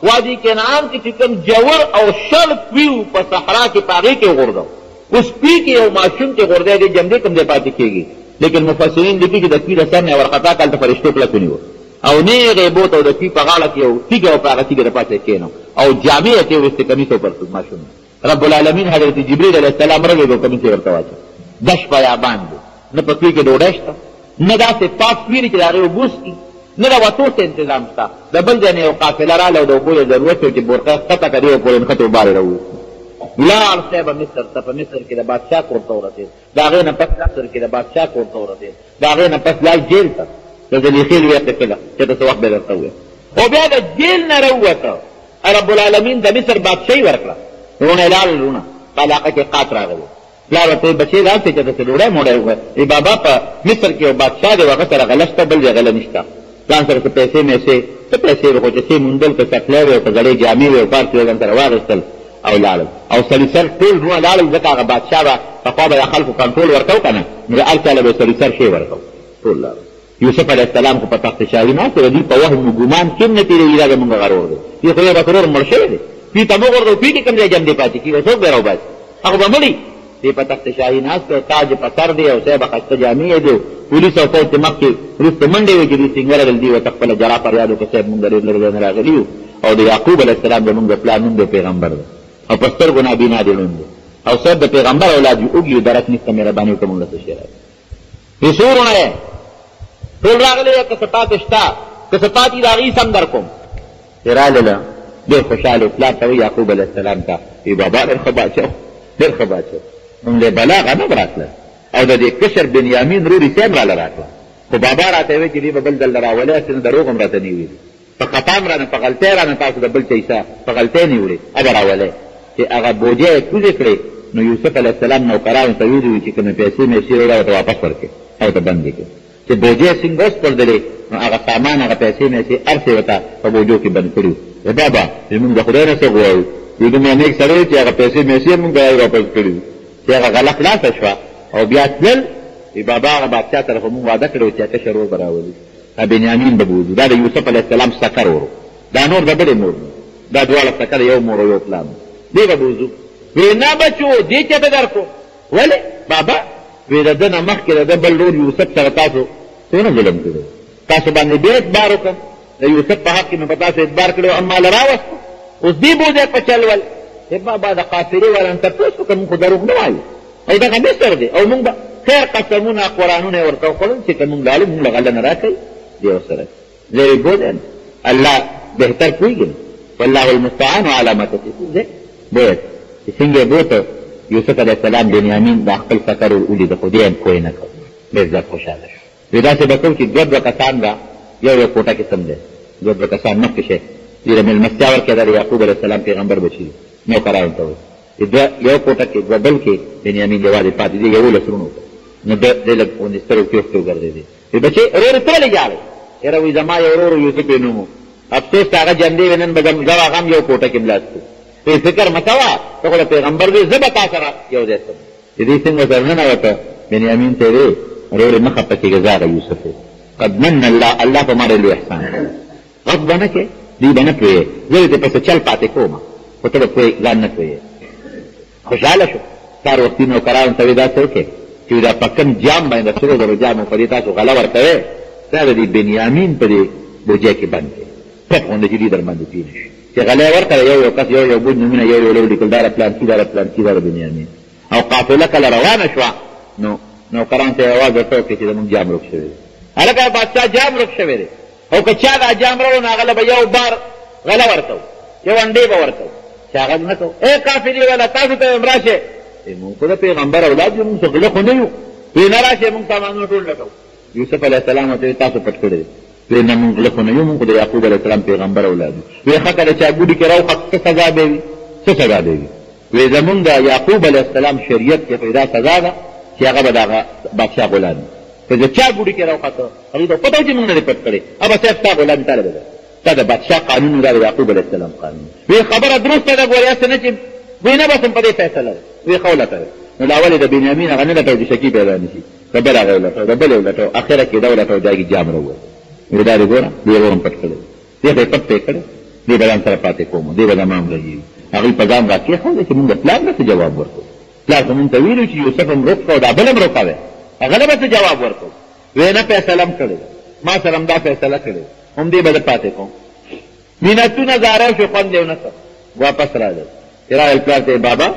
وادي کنعان کې چې کوم جوور او شل کوي په صحرا کې په هغې کې غورځو اوس پي کې یو ماشوم کې غورځی دی جمدې کوم ځای پاتې کېږي لیکن مفسرین لیکي چې د پي د سر نه ورخطا کړه هلته فرشتو کلک ونیوه او نیغې بوت او د پي په غاړه کې یو تیږه او په هغه تیږه د پاسه کېنو او جامې یې ترې وروستې کمیس او پرتوګ ماشوم رب العالمین حضرت جبریل علیه السلام رغېږو کمیس یې ورته واچو دش بیابان دی نه په کوی کې ډوډۍ شته نه داسې پاک پیري چې د هغې اوبه وڅکي نه د وتو څه انتظام شته د بل ځای نه یو قافله راله او د اوبو یې ضرورت و چې بورقه ښکته کړې وه پورې نښتې اوبه راووځي لاړ صاحبه مصر ته په مصر کې د بادشاه کور ته ورسېد د هغې نه پس مصر کې د بادشاه کور ته ورسېد د هغې نه پس لاړ جیل ته د زلیخېل ویې قفله چې ته څه وخت به درته وویم او بیا د جیل نه راووته رب العالمین د مصر بادشاهي ورکړه رونه یې لاړل رونه په علاقه کې قات راغلی پلار ورته بچې راسې چې داسې ډوډۍ موډۍ وکړه ای بابا په مصر کې یو بادشاه دی هغه سره غله شته بل ځای غله نشته ځان سره څه پیسې میسې څه پیسې وې خو چې څه موندل که سکلی وې او که زړې جامې وې او کار چې ځان سره واخېستل او لاړل او سړي سر ټول رونه لاړل ځکه هغه بادشاه به پخوا به د خلکو کنټرول ورکو که نه نو د هر چا له به سړي سر شی ورکو ټول لاړل یوسف علیه السلام خو په تخت شاهي ناست دی دوی په وهم و ګمان کې نه تېرېږي دا زمونږ غرور دی دوی خو یې بسرور مړ شوی دی دوی ته مه غورځوو دوی کې کوم ځای جمدې پاتې کېږي څوک به راوباسي هغه به مړي دی په تخت شاهي ناست دی تاج په سر دی او صاحب ښایسته جامې یې دی پولیس او فوج چې مخکې وروسته منډې وې چې دوی سینګره دل دوی ورته خپله جلا فریاد وکړه صاحب مونږ ډېر لرې ځای نه راغلي یو او د یعقوب علیه السلام زمونږ د پلار نوم دی پیغمبر دی او په سترګو نابینا دی لوند دی او صاحب د پیغمبر اولاد یو اوږد یو درک نشته مهرباني وکړه مونږ له څه شی راځي دې څو وروڼه یې ټول راغلی که څه پاتې شته که څه پاتې د هغې سم در کوم چې رالله ډېر خوشحاله پلار ته وایي یعقوب علیه السلام ته ای بابا ډېر ښه باچه ډېر ښه باچه موږ له بلا غنم راتله او د دې کشر بنیامین روري صاحب راله راتله خو بابا راته وایي چې دوی به بل ځل راولې هسې نه دروغ هم راته نه ویلي په خطا هم رانه په غلطۍ رانه تاسو د بل چا حصه په غلطۍ نه وړې ابه راولې چې هغه بوجۍ یې کوزې کړې نو یوسف علیه السلام نوکرانو ته ویلي وي چې کومې پیسې میسې راوړه ورته واپس ورکړې او ته بندې کړې چې بوجۍ څنګه وسپړدلې نو هغه سامان هغه پیسې میسې هر څه ورته په بوجو کې بند کړي وو بابا زمونږ د خدای نه څه غواړو وي دومره نیک سړی چې هغه پیسې میسې مونږ ته واپس کړي دي چې هغه غله خلاصه شوه او بیا تلل وي بابا هغه بادشاه سره خو مونږ واده کړی و چې کشر ور به راولي بنیامین به بوځو دا د یوسف علیه السلام سکر ورو دا نور د بلې مور دا دواړه سکر یو مور او یو پلار دې به بوځو وی نه بچو دې چاته در کړو ولې بابا وی د ده نه مخکې د ده بل ډول یوسف سره تاسو څونه ظلم کړی تاسو باندې بیا اعتبار وکړم د یوسف په حق کې مې په تاسو اعتبار کړی او ما له راوستو اوس دې بوځی په چل ول بابا د قافلې والا نه تپوس وکړه مونږ خو دروغ نه وایو او دغه مصر دی او مونږ به خیر قسمونه قرآنونه یې ورته وخوړل چې که مونږ لاړو مونږ له غله نه راکوي دې ورسره زیرې بودن الله بهتر پوهېږي والله المستعان على ما تصفون دی باید چې څنګه یې بوته یوسف علیه السلام بنیامین دا خپل سفر ولید خو دې هم پوه نه کړ ډېر زیات خوشحاله شو وی داسې به کوو چې دوه کسان به یو کوټه کې سم دی دوه کسان مخکې شي ډېره مېلمستیا ورکړې ده د یعقوب علیه السلام پیغمبر بچي دي نوکرانو ته وایي یو کوټه کې دوه بل کې بنیامین یوازې پاتې دی 11 ورونو نو دی لږ غوندې سترګو کې اوښکې وګرځېدې وی بچې ورور ترلې جاړې یاره وایي زما یو ورور یوسف یې نوم و افسوس که هغه جندې وې نن به زه هغه هم یو کوټه کې ملاست کړو وی فکر مه کوه ته خو د پیغمبر دی زه به تا سره یو ځای شم چې دوی څنګه سره ننوته بنیامین ته یې وی ورورې مه خفه کېږه زه هغه یوسف یم قد من الله په ما ډېر لوی احسان غږ به نه کوې دوی به نه پوهېږي زه دې پسې چل پاتې کوم خو ته به پوهې ځان نه پوهېږې خوشحاله شو سهار وختي نوکرانو ته وی دا څه وکړې چې دا په کوم جام باندې د سرو زرو جام په دې تاسو غله ورکوئ دا د دې بنیامین په دې بوجۍ کې بند کړې پټ غوندې چې دوی در باندې پوه نه شي چې غله یې ورکړه یو کس یو بوج نومونه یو ولیکل دا د پلانکي دا د پلانکي دا د بنیامین او قافله کله روانه شوه نو نوکرانو ته یې اواز ورته وکړې چې زموږ جام روک شوی دی هلکه بادشاه جام روک شوی دی او که چا دا جام راوړو نو هغه له به یو بار غله ورکوو یو انډې به ورکوو چې هغه نه کوو ای قافلې والا تاسو ته یم راشئ مونږ خو د پیغمبر اولاد یو مونږ څه غله خو نه یو وی نه راشئ مونږ سامانونه ټول لټوو یوسف علیه السلام ورته تاسو پټ کړی دی وی نه مونږ غله خو نه یو مونږ خو د یعقوب علیه السلام پیغمبر اولاد یو وی ښه که د چا ګوډي کې راوخت څه سزا به وي څه سزا به وي وی زمونږ د یعقوب علیه السلام شریعت کې پیدا سزا ده چې هغه به د هغه بادشاه غلام وي که د چا ګوډي کې راوخته هغوی ته پته و چې مونږ نه دی پټ کړی ابه صاحب ستا غلامي تاله به ده دا د بادشاه قانون دا د یعقوب علیه السلام قانون وی خبره درسته ده ګورې هسې نه چې وی نه بس هم په دې فیصله ده وی ښه ولټوې نو له اولې د بنیامین هغه نه لټوو چې شکي پیدا نه شي د بل هغه یې ولټوو د بل یې ولټوو اخره کې دا ولټوو دا کې جام راووت وی دا دې ګوره دې ور هم پټ کړی دې به یې پټ پې کړی دې به ځان سره پاتې کوم دې به د ما هم غږېږي هغوی په ځان را کېښوده چې مونږ د پلار نه څه جواب ورکړو پلار خو مونږ ته ویلو چې یوسف هم روک کړو دا بل هم روکوی هغه نه به څه جواب ورکړو وی نه فیصله هم کړې ده ما سره هم دا فیصله کړې هم دې به زه پاتې کوم مینتونه زاره شو خوند یې ونه کړ واپس راځل چې راغل پلار ته بابا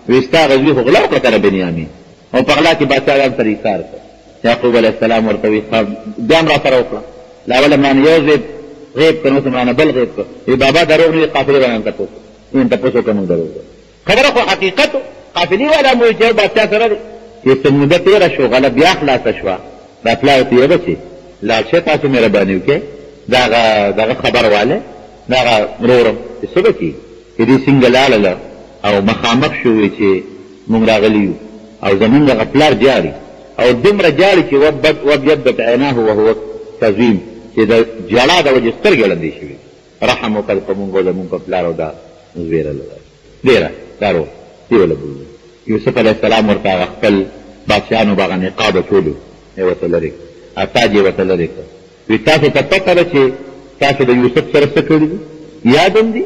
وی ستا غزوي خو غلا وکړه کنه بنیامین او په غلا کې بادشاه ځان سره ایثار کړ. یعقوب علیه السلام ورته وی بیا هم را سره وکړه لا اوله معنې یو ځای غیب کړ نو معنی بل غیب کړ. وی بابا دروغ نه قافلې باندې تپوس ان تپوس وکړه موږ دروغ خبره خو حقیقت قافلې والا مو چې بادشاه سره دی چې څه موده تېره شو غله بیا خلاصه شوه دا پلار ته یې بچې لاړ شئ تاسو مهرباني وکړئ دغه خبر والی دغه ورورم چې څه به کړي چې دې څنګه لاړله او مخامخ شوې چې موږ راغلي یو او زمونږ دغه پلار جاړي او دومره جاړي چې وبیضت عیناه وهو کظیم چې د ژړا د وجې سترګې ړندې شوي رحم وکړ په موږ او زمونږ په پلار او دا زویره ډېره دا روغ دې وله بولو یوسف علیه السلام ورته هغه خپل بادشاهانو به هغه نقابه ټولو یې ورته لرې کړ تاج یې ورته لرې کړ وی تاسو ته پته ده چې تاسو د یوسف سره څه کړي دي یاد هم دي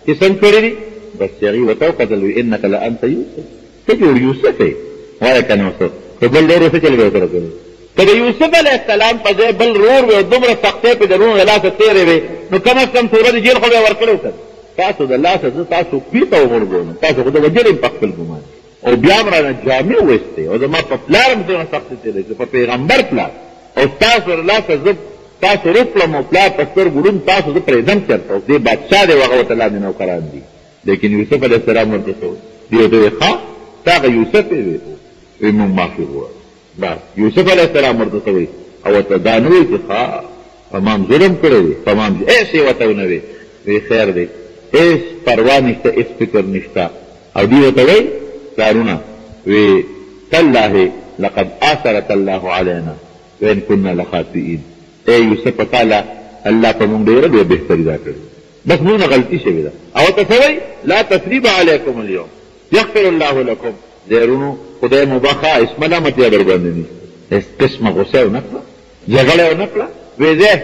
چې څنګه کړي دي بس هغې ورته وکتل وی انک لانت یوسف ته جوړ یوسف یې وایه که نه ورته خو بل ډېرې څه چل به ورسره کړي که د یوسف علیه السلام په ځای بل رور وی او دومره سختۍ پې د رونو د لاسه تېرې وې نو کم از کم توره د جیل خو به یې ورکړی وکړ تاسو د لاسه زه تاسو پیته وغورځوم تاسو خو د وجل یم په خپل ګمان او بیا هم رانه جامې وویستې او زما په پلار هم دونه سختې تېرې چې په پیغمبر پلار او ستاسو د لاسه زه تاسو روکړم او پلار په سترګو ړوند تاسو زه پرېږدم چېرته او دې بادشاه دی او هغه ورته لاندې نوکران دي لیکن یوسف علیه السلام ورته څه وایي دې ورته وایي ښه تا هغه یوسف یې وایي وایي موږ معافي غواړو بس یوسف علیه السلام ورته څه وایي او ورته دا نه وایي چې ښه په ما هم ظلم کړی دی په ما هم هېڅ یې ورته ونه وایي وایي خیر دی هېڅ پروا نشته هېڅ فکر نشته او دې ورته وایي پلارونه وی تالله لقد آثرك الله علينا وإن كنا لخاطئين اے یوسف تعالی الله په موږ ډېره ډېره بهتري دا کړې بس موږ نه غلطي شوې ده او ته څه وایي لا تثریب علیکم اليوم یغفر الله لکم دیرونو خدای مو بخا اسم ملامت یا در باندې نشته هېڅ قسمه غوسه یې ونه کړه جګړه یې ونه کړه ویې ځای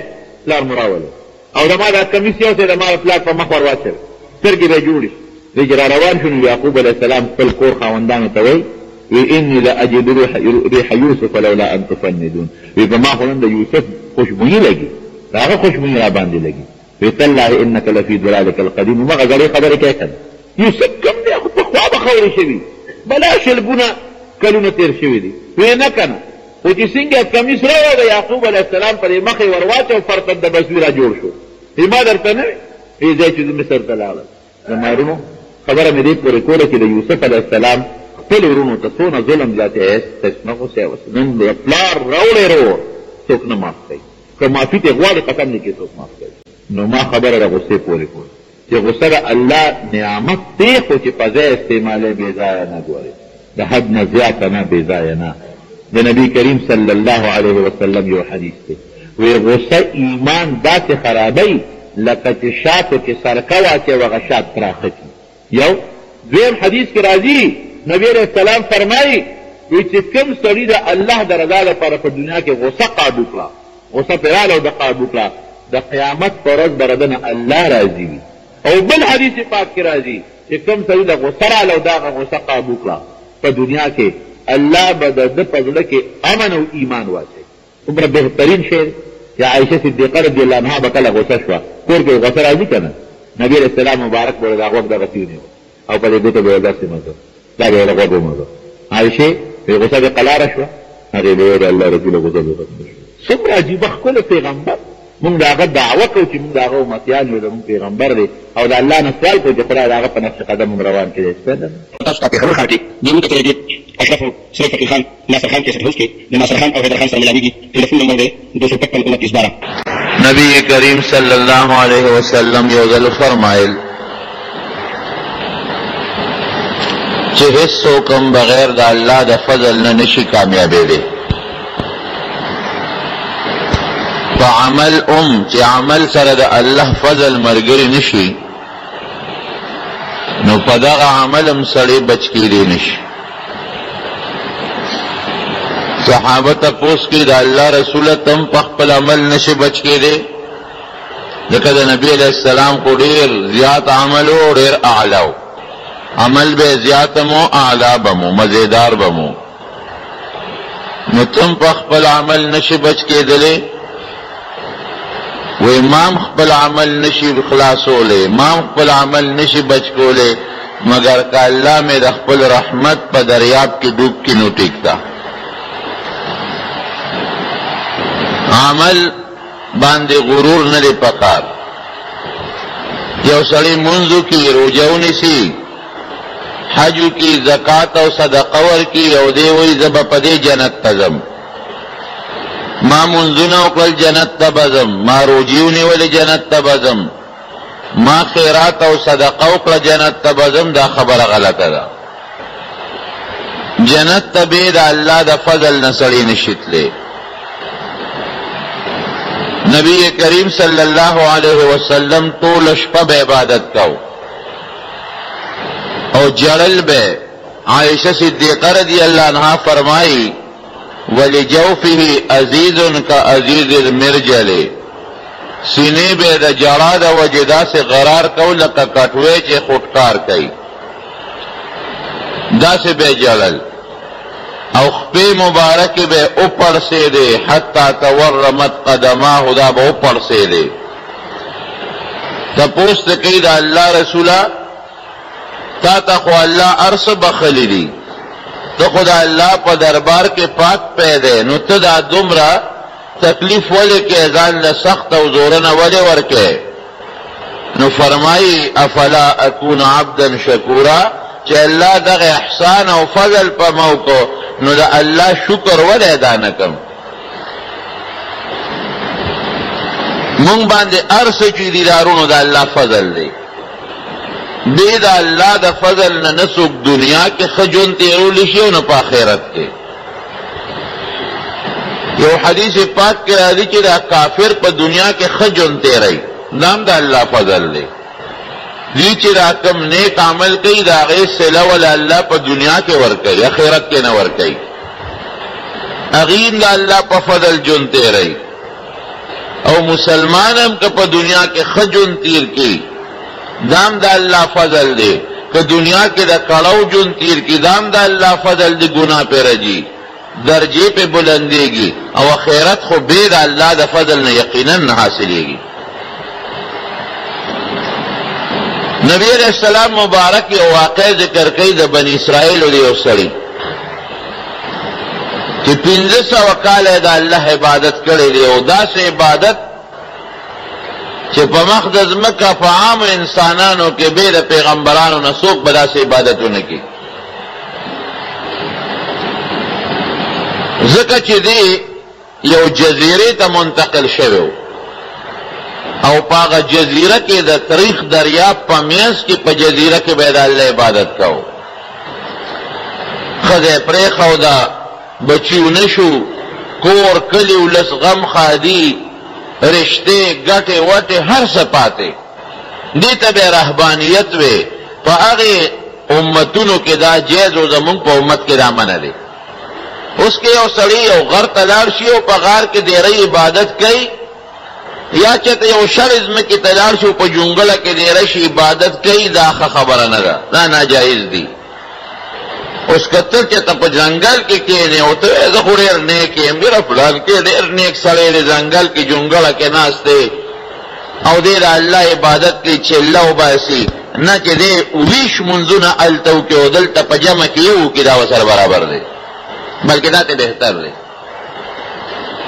پلار مو راولې او زما دا کمیس یو ځای د ما پلار په مخ ور واچوې سترګې به یې جوړې دی چې را روان شو نو یعقوب علیه السلام خپل کور خاوندانو ته وایي وی انی لاجد ریح یوسف لولا ان تفندون وی په ما خو نن د یوسف خوشبویي لګي د هغه خوشبویي را باندې لګي وی تالله انک لفی ضلالک القدیم همغه زړې خبرې کوې که نه یوسف کم دی خو پخوا به خورې شوي بلا شلګونه کلونه تېر شوي دي وی نه که نه خو چې څنګه کمیس راوړی د یعقوب علیه السلام پر یې مخې ور واچو فرتن د بسوي را جوړ شو وی ما درته نه وی ځای چې زه مصر ته لاړم زما ورونو خبره مې دې پورې کوله چې د یوسف علیه السلام خپل ورونو ته څونه ظلم زیاتی هېڅ نه غوسه یې نن د پلار راوړی رور څوک نه معاف کوي که معافي ترې غواړي قسم دې کې څوک معاف کوي نو ما خبره د غوسې پورې کوله چې غوسه د الله نعمت دی خو چې په ځای استعمالوي بې ځایه نه ګورې د حد نه زیاته نه بې ځایه نه د نبي کریم صلی الله علیه وسلم یو حدیث دی وی غوسه ایمان داسې خرابوي لکه چې شاتو کې سرکه واچوي او هغه شات پراخه کړي یو دویم حدیث کې راځي نبی علیہ السلام فرمایي وی چې کوم سړي د الله د رضا لپاره په دنیا کې غوسه قابو کړه غوسه پرې راغله او د قابو کړه د قیامت په ورځ به د نه الله راضي وي او بل حدیث پاک کې راځي چې کوم سړي د غوسه راغله او د هغه غوسه قابو کړه په دنیا کې الله به د ده په زړه کې امن او ایمان واچوي دومره بهترین شی چې عایشه صدیقه رضی الله عنها به کله غوسه شوه کور کې غوسه راځي که نه نبي علیه السلام مبارک به د غوږ دغسې ونیو او په دې ګوته به یې داسې مزه دا به یې له غوږ ومزه عایشې پرې غوسه دې قلاره شوه هغې به ویل الله رسوله غوسه دې ختمه شوه څومره عجیبه ښکلی پیغمبر مونږ د هغه دعوه کوو چې مونږ د هغه امتیان یو زمونږ پیغمبر دی او د الله نه سوال کوو چې خدای د هغه په نقش قدم مونږ روان کړی سپېده تاسو ته پېښور ښار کې د مونږ ته ترې اشرف سید فقیر خان ناصر خان کیسټ هاوس کې د ناصر خان او حیدر خان سره ملاویږي ټلیفون نمبر دی 255 نبی کریم صلی اللہ علیہ وسلم یو ځل فرمایل چې هیڅ څوک هم بغیر د الله د فضل نه نشي کامیابېدی په عمل چې عمل سره د الله فضل ملګری نشي نو په دغه عمل هم سړی بچ کېدی نشي صحابه تپوس کې د الله رسوله تم په خپل عمل نشي بچ کېدی ځکه د نبي علیه السلام خو ډېر زیات عمل و ډېر اعلی و عمل به زیات مو اعلی به مو مزیدار به مو نو تم په خپل عمل نشي بچ کېدلی و امام خپل عمل نشي خلاصولی امام خپل عمل نشي بچ کولی مگر که اللہ میں د خپل رحمت په دریاب کی ډوب کی نو ټیکتا. عمل باندې غرور نه دی پکار. یو سړی منځو کی روجو نیسی، حجو کی، زکات او صدقه ورکی، او دی وی زب په دې جنت تزم. ما منځونه وکړل جنت ته بزم، ما روجیو نیولې جنت ته بزم، ما خیرات او صدقه وکړه جنت ته بزم. دا خبره غلطه ده. جنت ته به د الله د فضل نه سړی نشي تللی. نبی کریم صلی اللہ علیہ وسلم طول شپه به عبادت کو او جړل به. عائشہ صدیقہ رضی اللہ عنہا فرمائی وَلِجَوْفِهِ عَزِيزٌ كَعَزِيزِ الْمِرْجَلِ، سینے به د جړا د وجدا سے غرار کو لکه کټوي چې خودکار کوي، دا سے به جړل. او خپې مبارک به اوپر سے دے حتی تورمت قدماه، دا به اوپر سے دے. تپوس تکی دا اللہ رسولا تا تا خو اللہ عرص بخلی دی، تو خدا اللہ پا دربار کے پاک پیدے، نو تا دا دمرا تکلیف والے کے ازان لسخت و زورن والے ورکے. نو فرمائی افلا اکون عبدا شکورا، چې اللہ دغ احسان او فضل پا موکو نو دا اللہ شکر ول ادا نکم. مونږ باندې ارس چې دي دارونو دا اللہ فضل دی. بے دا اللہ دا فضل نه نسوک دنیا کې خجون تیرول شي او نه په آخرت کې. یو حدیث پاک کې راځي چې دا کافر په دنیا کې خجون تیری، نام دا اللہ فضل دی. دی چې دا کم نیک عمل کوي دا غي صله ول الله په دنیا کې ور کوي، آخرت کې نه ور کوي. اغین دا الله په فضل جون تیری. او مسلمان هم که په دنیا کې خجون تیر کی دام دا اللہ فضل دے. کہ دنیا کے دا کڑاو جون تیر کی دام دا اللہ فضل دی، گناہ پہ رجی درجے پہ بلندے گی. او آخرت خو بے دا اللہ دا فضل نے یقیناً نہ حاصلے گی. نبی علیہ السلام مبارک یو واقع ذکر کئی دا بنی اسرائیل علیہ السلام کہ 1500 کال دا اللہ عبادت کرے دے. او دا سے عبادت چې په مخ د ځمکه په عام انسانانو کې بې د پیغمبرانو نه څوک به داسې عبادتونه کوي. ځکه چې دی یو جزیرې ته منتقل شوی و او په هغه جزیره کې د تاریخ دریاب په منځ کې په جزیره کې به د الله عبادت کوو. ښځه یې پرېښوده، بچي ونه شو، کور کلي ولس غم خادي، رشتے گٹے وٹے ہر سپاتے دیتا بے رہبانیت وے. پا آغی امتونو کے دا جیز و زمون پا امت کے دا منع دے. اس کے یو سڑی یو غر تلارشی و پا غار کے دیرئی عبادت کئی، یا چاہتا یو شرزم کی تلارشی و پا جنگلہ کے دیرشی عبادت کئی، دا خبر ندا، دا ناجائز دی. اس کتر چاہتا پا جنگل کے کینے ہوتا ہے ایزا خوریر نیکی ہے، میرا فلان کے دیر نیک سڑے دے جنگل کی جنگلہ کے ناستے او دیر اللہ عبادت کی چھلہ و باسی نا چے دے اویش منزون علتو کے او دلتا پا جمع کیو کی دا وسر برابر دے، بلکہ دا تے بہتر دے.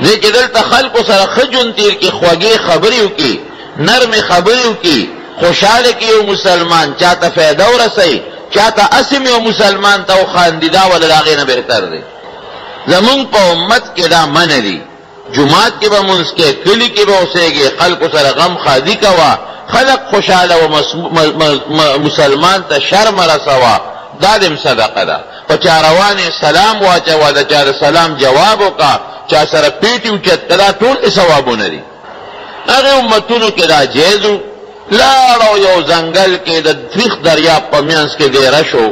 دے چے دلتا خلق و سر خجن تیر کی خواگی خبریو کی، نرم خبریو کی، خوشحال کیو مسلمان، چاہتا فیدہ و رسائی، چاہتا اسم یو مسلمان تا خاندیدا ولا لاغینا بہتر دے. زمون پا امت کے دا من دی، جماعت کے با منس کے کلی کے با اسے گے، خلق سر غم خادی کوا، خلق خوشحال و مسلمان تا شرم رسوا، دادم صدقہ دا. پا چاروان سلام واچوا دا چار سلام جوابو کا، چا سر پیٹی اچت کدا طول ثوابو ندی. اگر امتونو کے دا جیزو لاړو یو زنگل کې د تریخ دریاب په منځ کې دیره شو.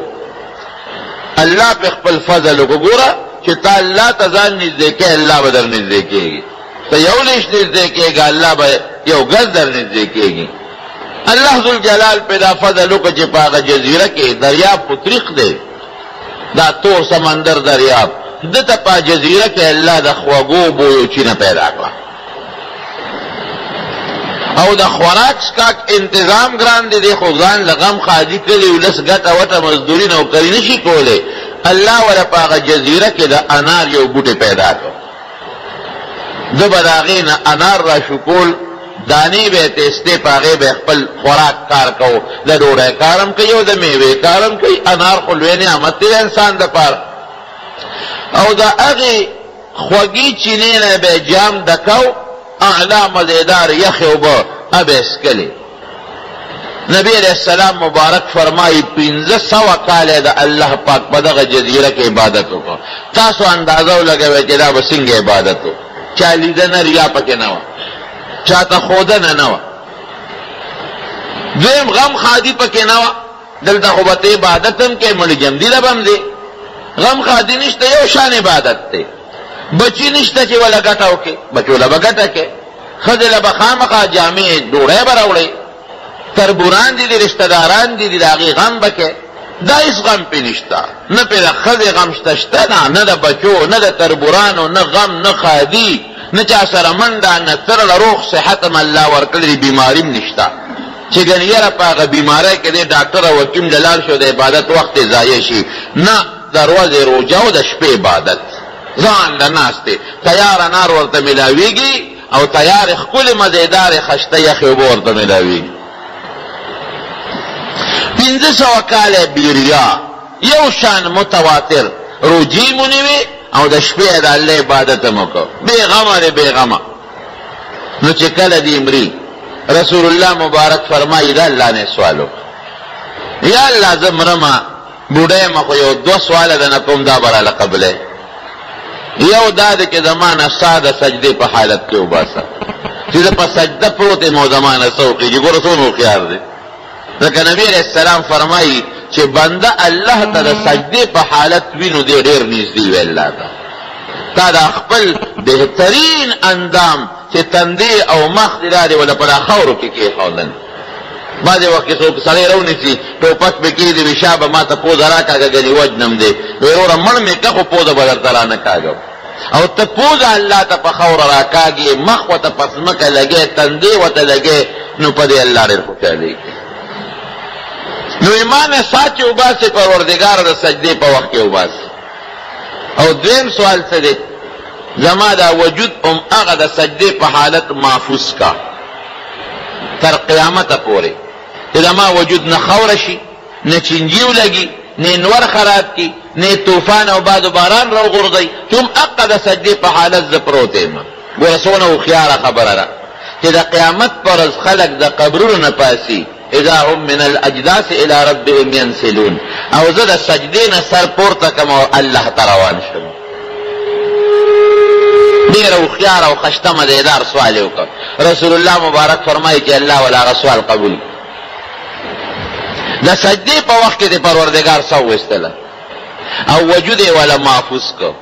الله په خپل فضل وګوره چې تا الله ته ځان نږدې کې الله به در نږدې کېږي. ته یو لیش نږدې کېږي الله به یو ګز در نږدې کېږي. الله ذوالجلال پیدا فضل وکړه چې په هغه جزیره کې دریاب په تریخ دی، دا تور سمندر دریاب، دته په جزیره کې الله د خوږو بویو چینه پیدا کړه. او د خوراک سکاک انتظام ګران دی، دی خو ځان له غم خادي کړي ولس ګټه وټه مزدوري نوکري نشي کولی. الله ولا په هغه جزیره کې د انار یو بوټی پیدا کړ، ده به د هغې نه انار را شکول، دانې به یې تیستې، په هغې به خپل خوراک کار کو، د ډوډۍ کارم کوي او د میوې کارم کوي. انار خو لوی نعمت دی د انسان دپاره. او د هغې خوږې چینې نه به یې جام ډکو، اعلی مزیدار یخې اوبه به یې څکلې. نبی علیہ السلام مبارک فرمائی 1500 کاله د الله پاک په دغه جزیره کې عبادت وکړه. تاسو اندازه ولګوئ چې دا به څنګه عبادت و. چا لیدنه ریا پکې نه وه، چاته ښودنه نه وه، دویم غم خادي پکې نه وه. دلته خو به ته عبادت هم کې مړي جمدي له به هم دی، غم خادي نشته، یو شان عبادت دی. بچی نشته چې وله ګټه وکړي، بچو له به ګټه کې، ښځې له به خامخا جامې ډوډۍ به راوړئ، تربوران دي رشتہ داران دي د هغې غم به کې. دا هېڅ غم پې نشته، نه پې د ښځې غم شته نه د بچو، نه د تربورانو، نه غم، نه خادي، نه چا سره منډه، نه ترله روغ صحت هم الله ورکړی، بیماري هم نشته چې ګنې یاره په هغه بیمارۍ کې دی ډاکټر او حکیم له لاړ شو د عبادت وخت یې ضایع شي. نه، د ورځې روژه او د شپې عبادت، ځان له ناست دی، تیار انار ورته میلاویږي او تیار ښکلې مزیدارې خشته یخې اوبه ورته میلاویږي. 1500 کاله بیریا یو شان متواتر روجی مونیوی او د شپې د الله عبادت هم وکړو، بې غمه دی بې غمه. نو چې کله دی مري رسول الله مبارک فرمایي د الله نه سوال وکړه، یا الله زه مرمه بوډۍ یم خو یو 2 سواله د نه کوم دا به راله قبلې. یو دا دی چې زما نه ستا د سجدې په حالت کې وباسه، چې زه په سجده پروت یم او زما نه څه وکړي. ګوره څومره هوښیار دی. ځکه نبی علیہ السلام فرمایي چې بنده الله ته د سجدې په حالت وینو دی ډېر نږدې وي الله ته. تا دا خپل بهترین اندام چې تندې او مخ دې دا دی ولا په دا خاورو کې کېښودل. بعضې وخت کې څوک سړی راونیسي ټوپک پې کېږدي وي شا به ما ته پوزه راکاږه ګنې وجنم دی، وایي وروره مړ مې که خو پوزه به درته رانه کاږم. او ته پوزه الله ته په خاوره راکاږي، مخ ورته په ځمکه لګې، تندې ورته لګې، نو په دې الله ډېر خوشحالېږي. نو ایمان ساتي وباسي پروردګار د سجدې په وخت کې وباسي. او دویم سوال څه دی؟ زما دا وجود هم هغه د سجدې په حالت محفوظ کا تر قیامته پورې، چې زما وجود نه خاوره شي، نه چینجي ولګي، نه انور خراب کی، نه طوفان او باد و باران راوغورځوي، چې هم هغه د سجدې په حالت زه پروت یم. ګوره څومره هوښیاره خبره ده چې د قیامت پر ورځ خلک د قبرونو نه پاسي، اذا هم من الاجداث الى ربهم ينسلون، او زه د سجدې نه سر پورته کم او الله ته روان شم. ډېره هوښیاره او خشته مزیدار سوال یې وکړ. رسول الله مبارک فرمایي چې الله ولا هغه سوال قبول کړي. د سجدې په وخت کې د پروردګار څه وویستله او وجود یې والا محفوظ کړ.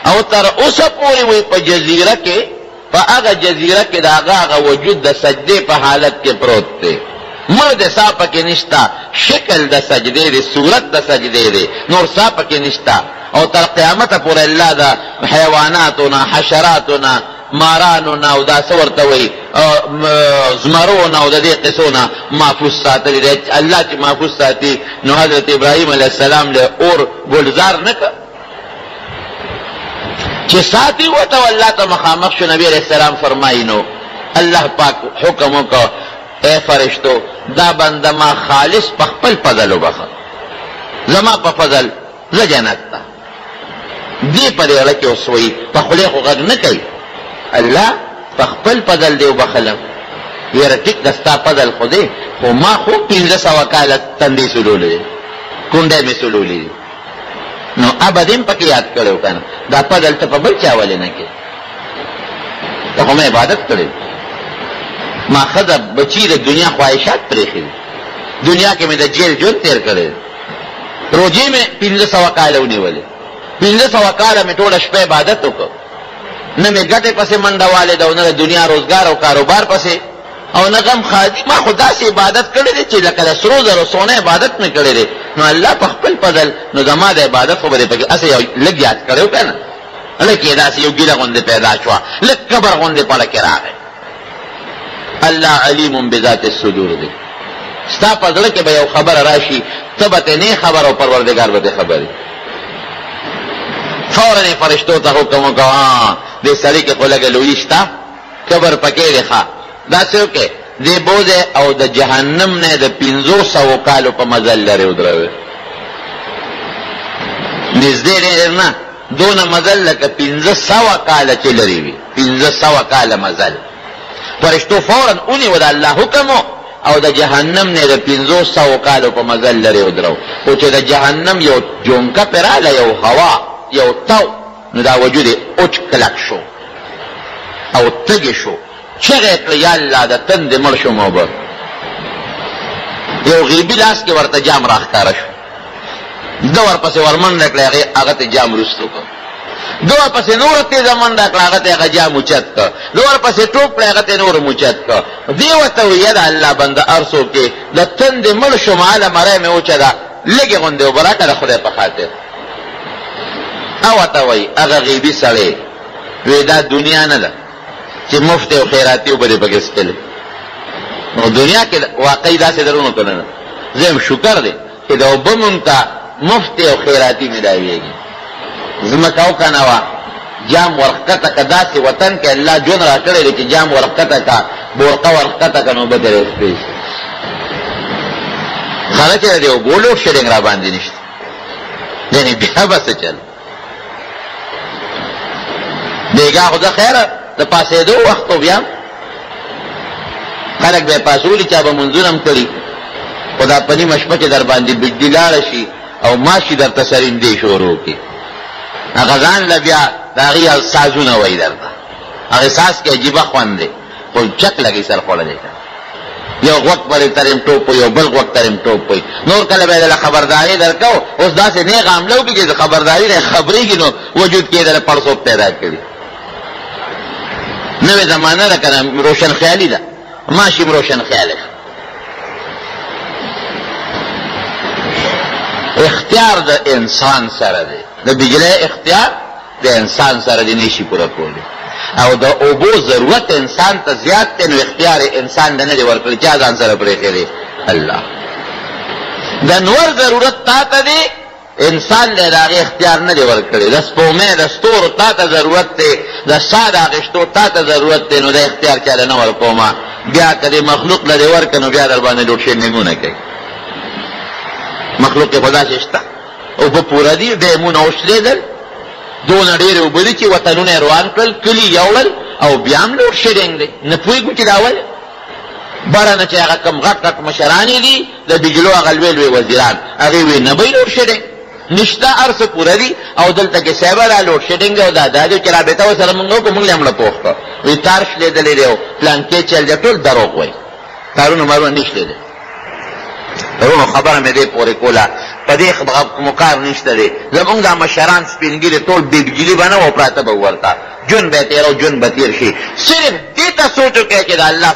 او تر اوسه پورې وایي په جزیره کې، په هغه جزیره کې د هغه وجود د سجدې په حالت کې پروت دی. مړ د سا پکې نشته، شکل د سجدې دی، صورت د سجدې دی، نور سا پکې نشته. او تر قیامته پورې الله د حیواناتونه، حشراتونه، مارانونه او دا څه ورته وایي زمرونه او د دې قصو نه محفوظ ساتلی دی. الله چې محفوظ ساتي نو حضرت ابراهیم علیه السلام له اور ګلزار نه کړ چې ساتي ورته او الله ته مخامخ شو. نبی علیه السلام فرمایي نو الله پاک حکم وکړ اے فرشتو دا بنده ما خالص په خپل فضل وبخه، زما په فضل زه جنت ته. دې په دې اړه کې اوس وایي په خولې خو غږ نه کوي، الله په خپل فضل دې وبخلم. یاره ټیک ده ستا فضل خو دی، خو ما خو 1500 کاله تندې سولولې دی، کونډۍ مې سولولې دي، نو ابد هم پکې یاد کړی که نه. دا فضل ته په بل چا ولې نه کې؟ دا خو مې عبادت کړی، ما ښځه بچي د دنیا خواهشات پرېښي دي، دنیا کې مې د جیل ژوند تېر کړی، روجې مې 1500 کاله ونیولې، 1500 کاله مې ټوله شپه عبادت وکړ، نه مې ګټې پسې منډه والې ده او نه د دنیا روزګار او کاروبار پسې، او نه غم خادي. ما خو داسې عبادت کړی دی چې لکه د سرو زرو سونه عبادت مې کړی دی. نو الله په خپل فضل نو زما د عبادت خو به دې پکې هسې یو لږ یاد کړی و که نه، لږ یې داسې یو ګیله غوندې پیدا شوه، لږ کبر غوندې پړه کې راغی. الله علیم بذات الصدور دی. ستا په زړه کې به یو خبره راشي، ته به ترې نه خبر او پروردګار به ترې خبري. فوراً یې فرشتو ته حکم وکړه دې سړي کې خو لږه لویي شته، کبر پکې دی ښه، داسې وکړې دې بوځې او د جهنم نه د 500 کالو په مزل لرې ودروې. نږدې ډېر نه، دونه مزل لکه 500 کاله چې لرې وي، 500 کاله مزل. فرشتو فوراً ونیو د الله حکم او د جهنم نه د 500 کالو په مزل لرې ودرو. خو چې د جهنم یو جونکه پرې راغله، یو هوا، یو تو، نو دا وجود یې اوچ کلک شو او تږی شو. چغې یې کړه یا الله د تندې مړ شوم اوبه. یو غیبي لاس کې ورته جام راښکاره شو، ده ورپسې ورمنډه کړه، هغه ته جام وروستو کړ. ده ورپسې نوره تېزه منډه کړه، هغه ته هغه جام اوچت کړ. ده ورپسې ټوپ کړه، هغه ته نور اوچت کړ. دې ورته ویې د الله بنده هر څوک کې د تندې مړ شوم، هله مرۍ مې وچه ده، لږې غوندې اوبه راکړه د خدای په خاطر. او ورته وایي هغه غیبي سړی وی دا دنیا نه ده چې مفت او خیراتي اوبه دې پکې څښلې. نو دنیا کې واقعي داسې درونو که نه ده. زه یم شکر دی چې د اوبه مونږ ته مفت او خیراتي ملاویږي. ځمکه وکنه وه جام ورښکته که، داسې وطن کې الله جون را کړی دی چې جام ورښکته که، بورقه ورښکته که، نو اوبه ترې څښلی شي. خلک یې د اوبو لوډ شیډینګ را باندې نشته، یعنې بیا به څه چل. بیګا خو ده خیره د پاسېدو وخت و بیا خلک به یې پاسولي، چا به منځونه هم کړي، خو دا په نیمه شپه کې در باندې بجلي لاړه شي او ماشي درته سرندې شروع کړي. هغه ځان له بیا د هغې سازونه وایي درته، هغې ساز کې عجیبه خوند دی، خو چک لګي سر خوړلی که یو غوږ پرې ترېم ټوپ وي، یو بل غوږ ترېم ټوپ وي. نور کله به یې دله خبرداري درکو، اوس داسې نیغ حمله وکړي چې د خبرداري نه خبرېږي، نو وجود کې یې دله پړسوب پیدا کړي. نوې زمانه ده که نه، روشن خیالي ده، ماشي روشن خیالی. اختیار د انسان سره دی، د بجلی اختیار د انسان سره دی، نشي پوره کولی. او د اوبو ضرورت انسان ته زیات دی، نو اختیار انسان د نه دی ورکړی، چا ځان سره پرېښی دی؟ الله. د نور ضرورت تا ته دی، انسان له د هغې اختیار نه دی ورکړی. د سپومۍ د ستورو تا ته ضرورت دی، د ساه د اخېستو تا ته ضرورت دی، نو د اختیار چاله نه ورکومه. بیا که د مخلوق له دې ورکړه، نو بیا در باندې لوډ شیډینګونه کوي. مخلوق کې خو داسې شته، اوبه پوره دي، ډیمونه وشلېدل، دونه ډېرې اوبه دي چې وطنونه یې روان کړل، کلي یوړل، او بیا هم لوډ شیډینګ دی. نه پوهېږو چې دا ولې بره نه چې هغه کوم غټ غټ مشرانې دي، د بجلو هغه لوی لوی وزیران، هغې وایي نه به یې لوډ شیډینګ نشته، هر څه پوره دي. او دلته کې صاحبه دا لوډ شیډینګ دی او دا دی چې رابطه ورسره مونږ وکړو، مونږ یې هم له پوښ کړه، وایي تار شلېدلی دی او پلانکې چل دی، ټول دروغ وایي، تارونه مارونه نه شلېدل. ورونو خبره مې دې پورې کوله، په دې مقار نشته دی. زمونږ دا مشران سپینګیري ټول بې بجلي به نه و، پراته به ورته، جون به یې تېر او جون به تېر شي. صرف دې ته سوچ وکړئ چې د الله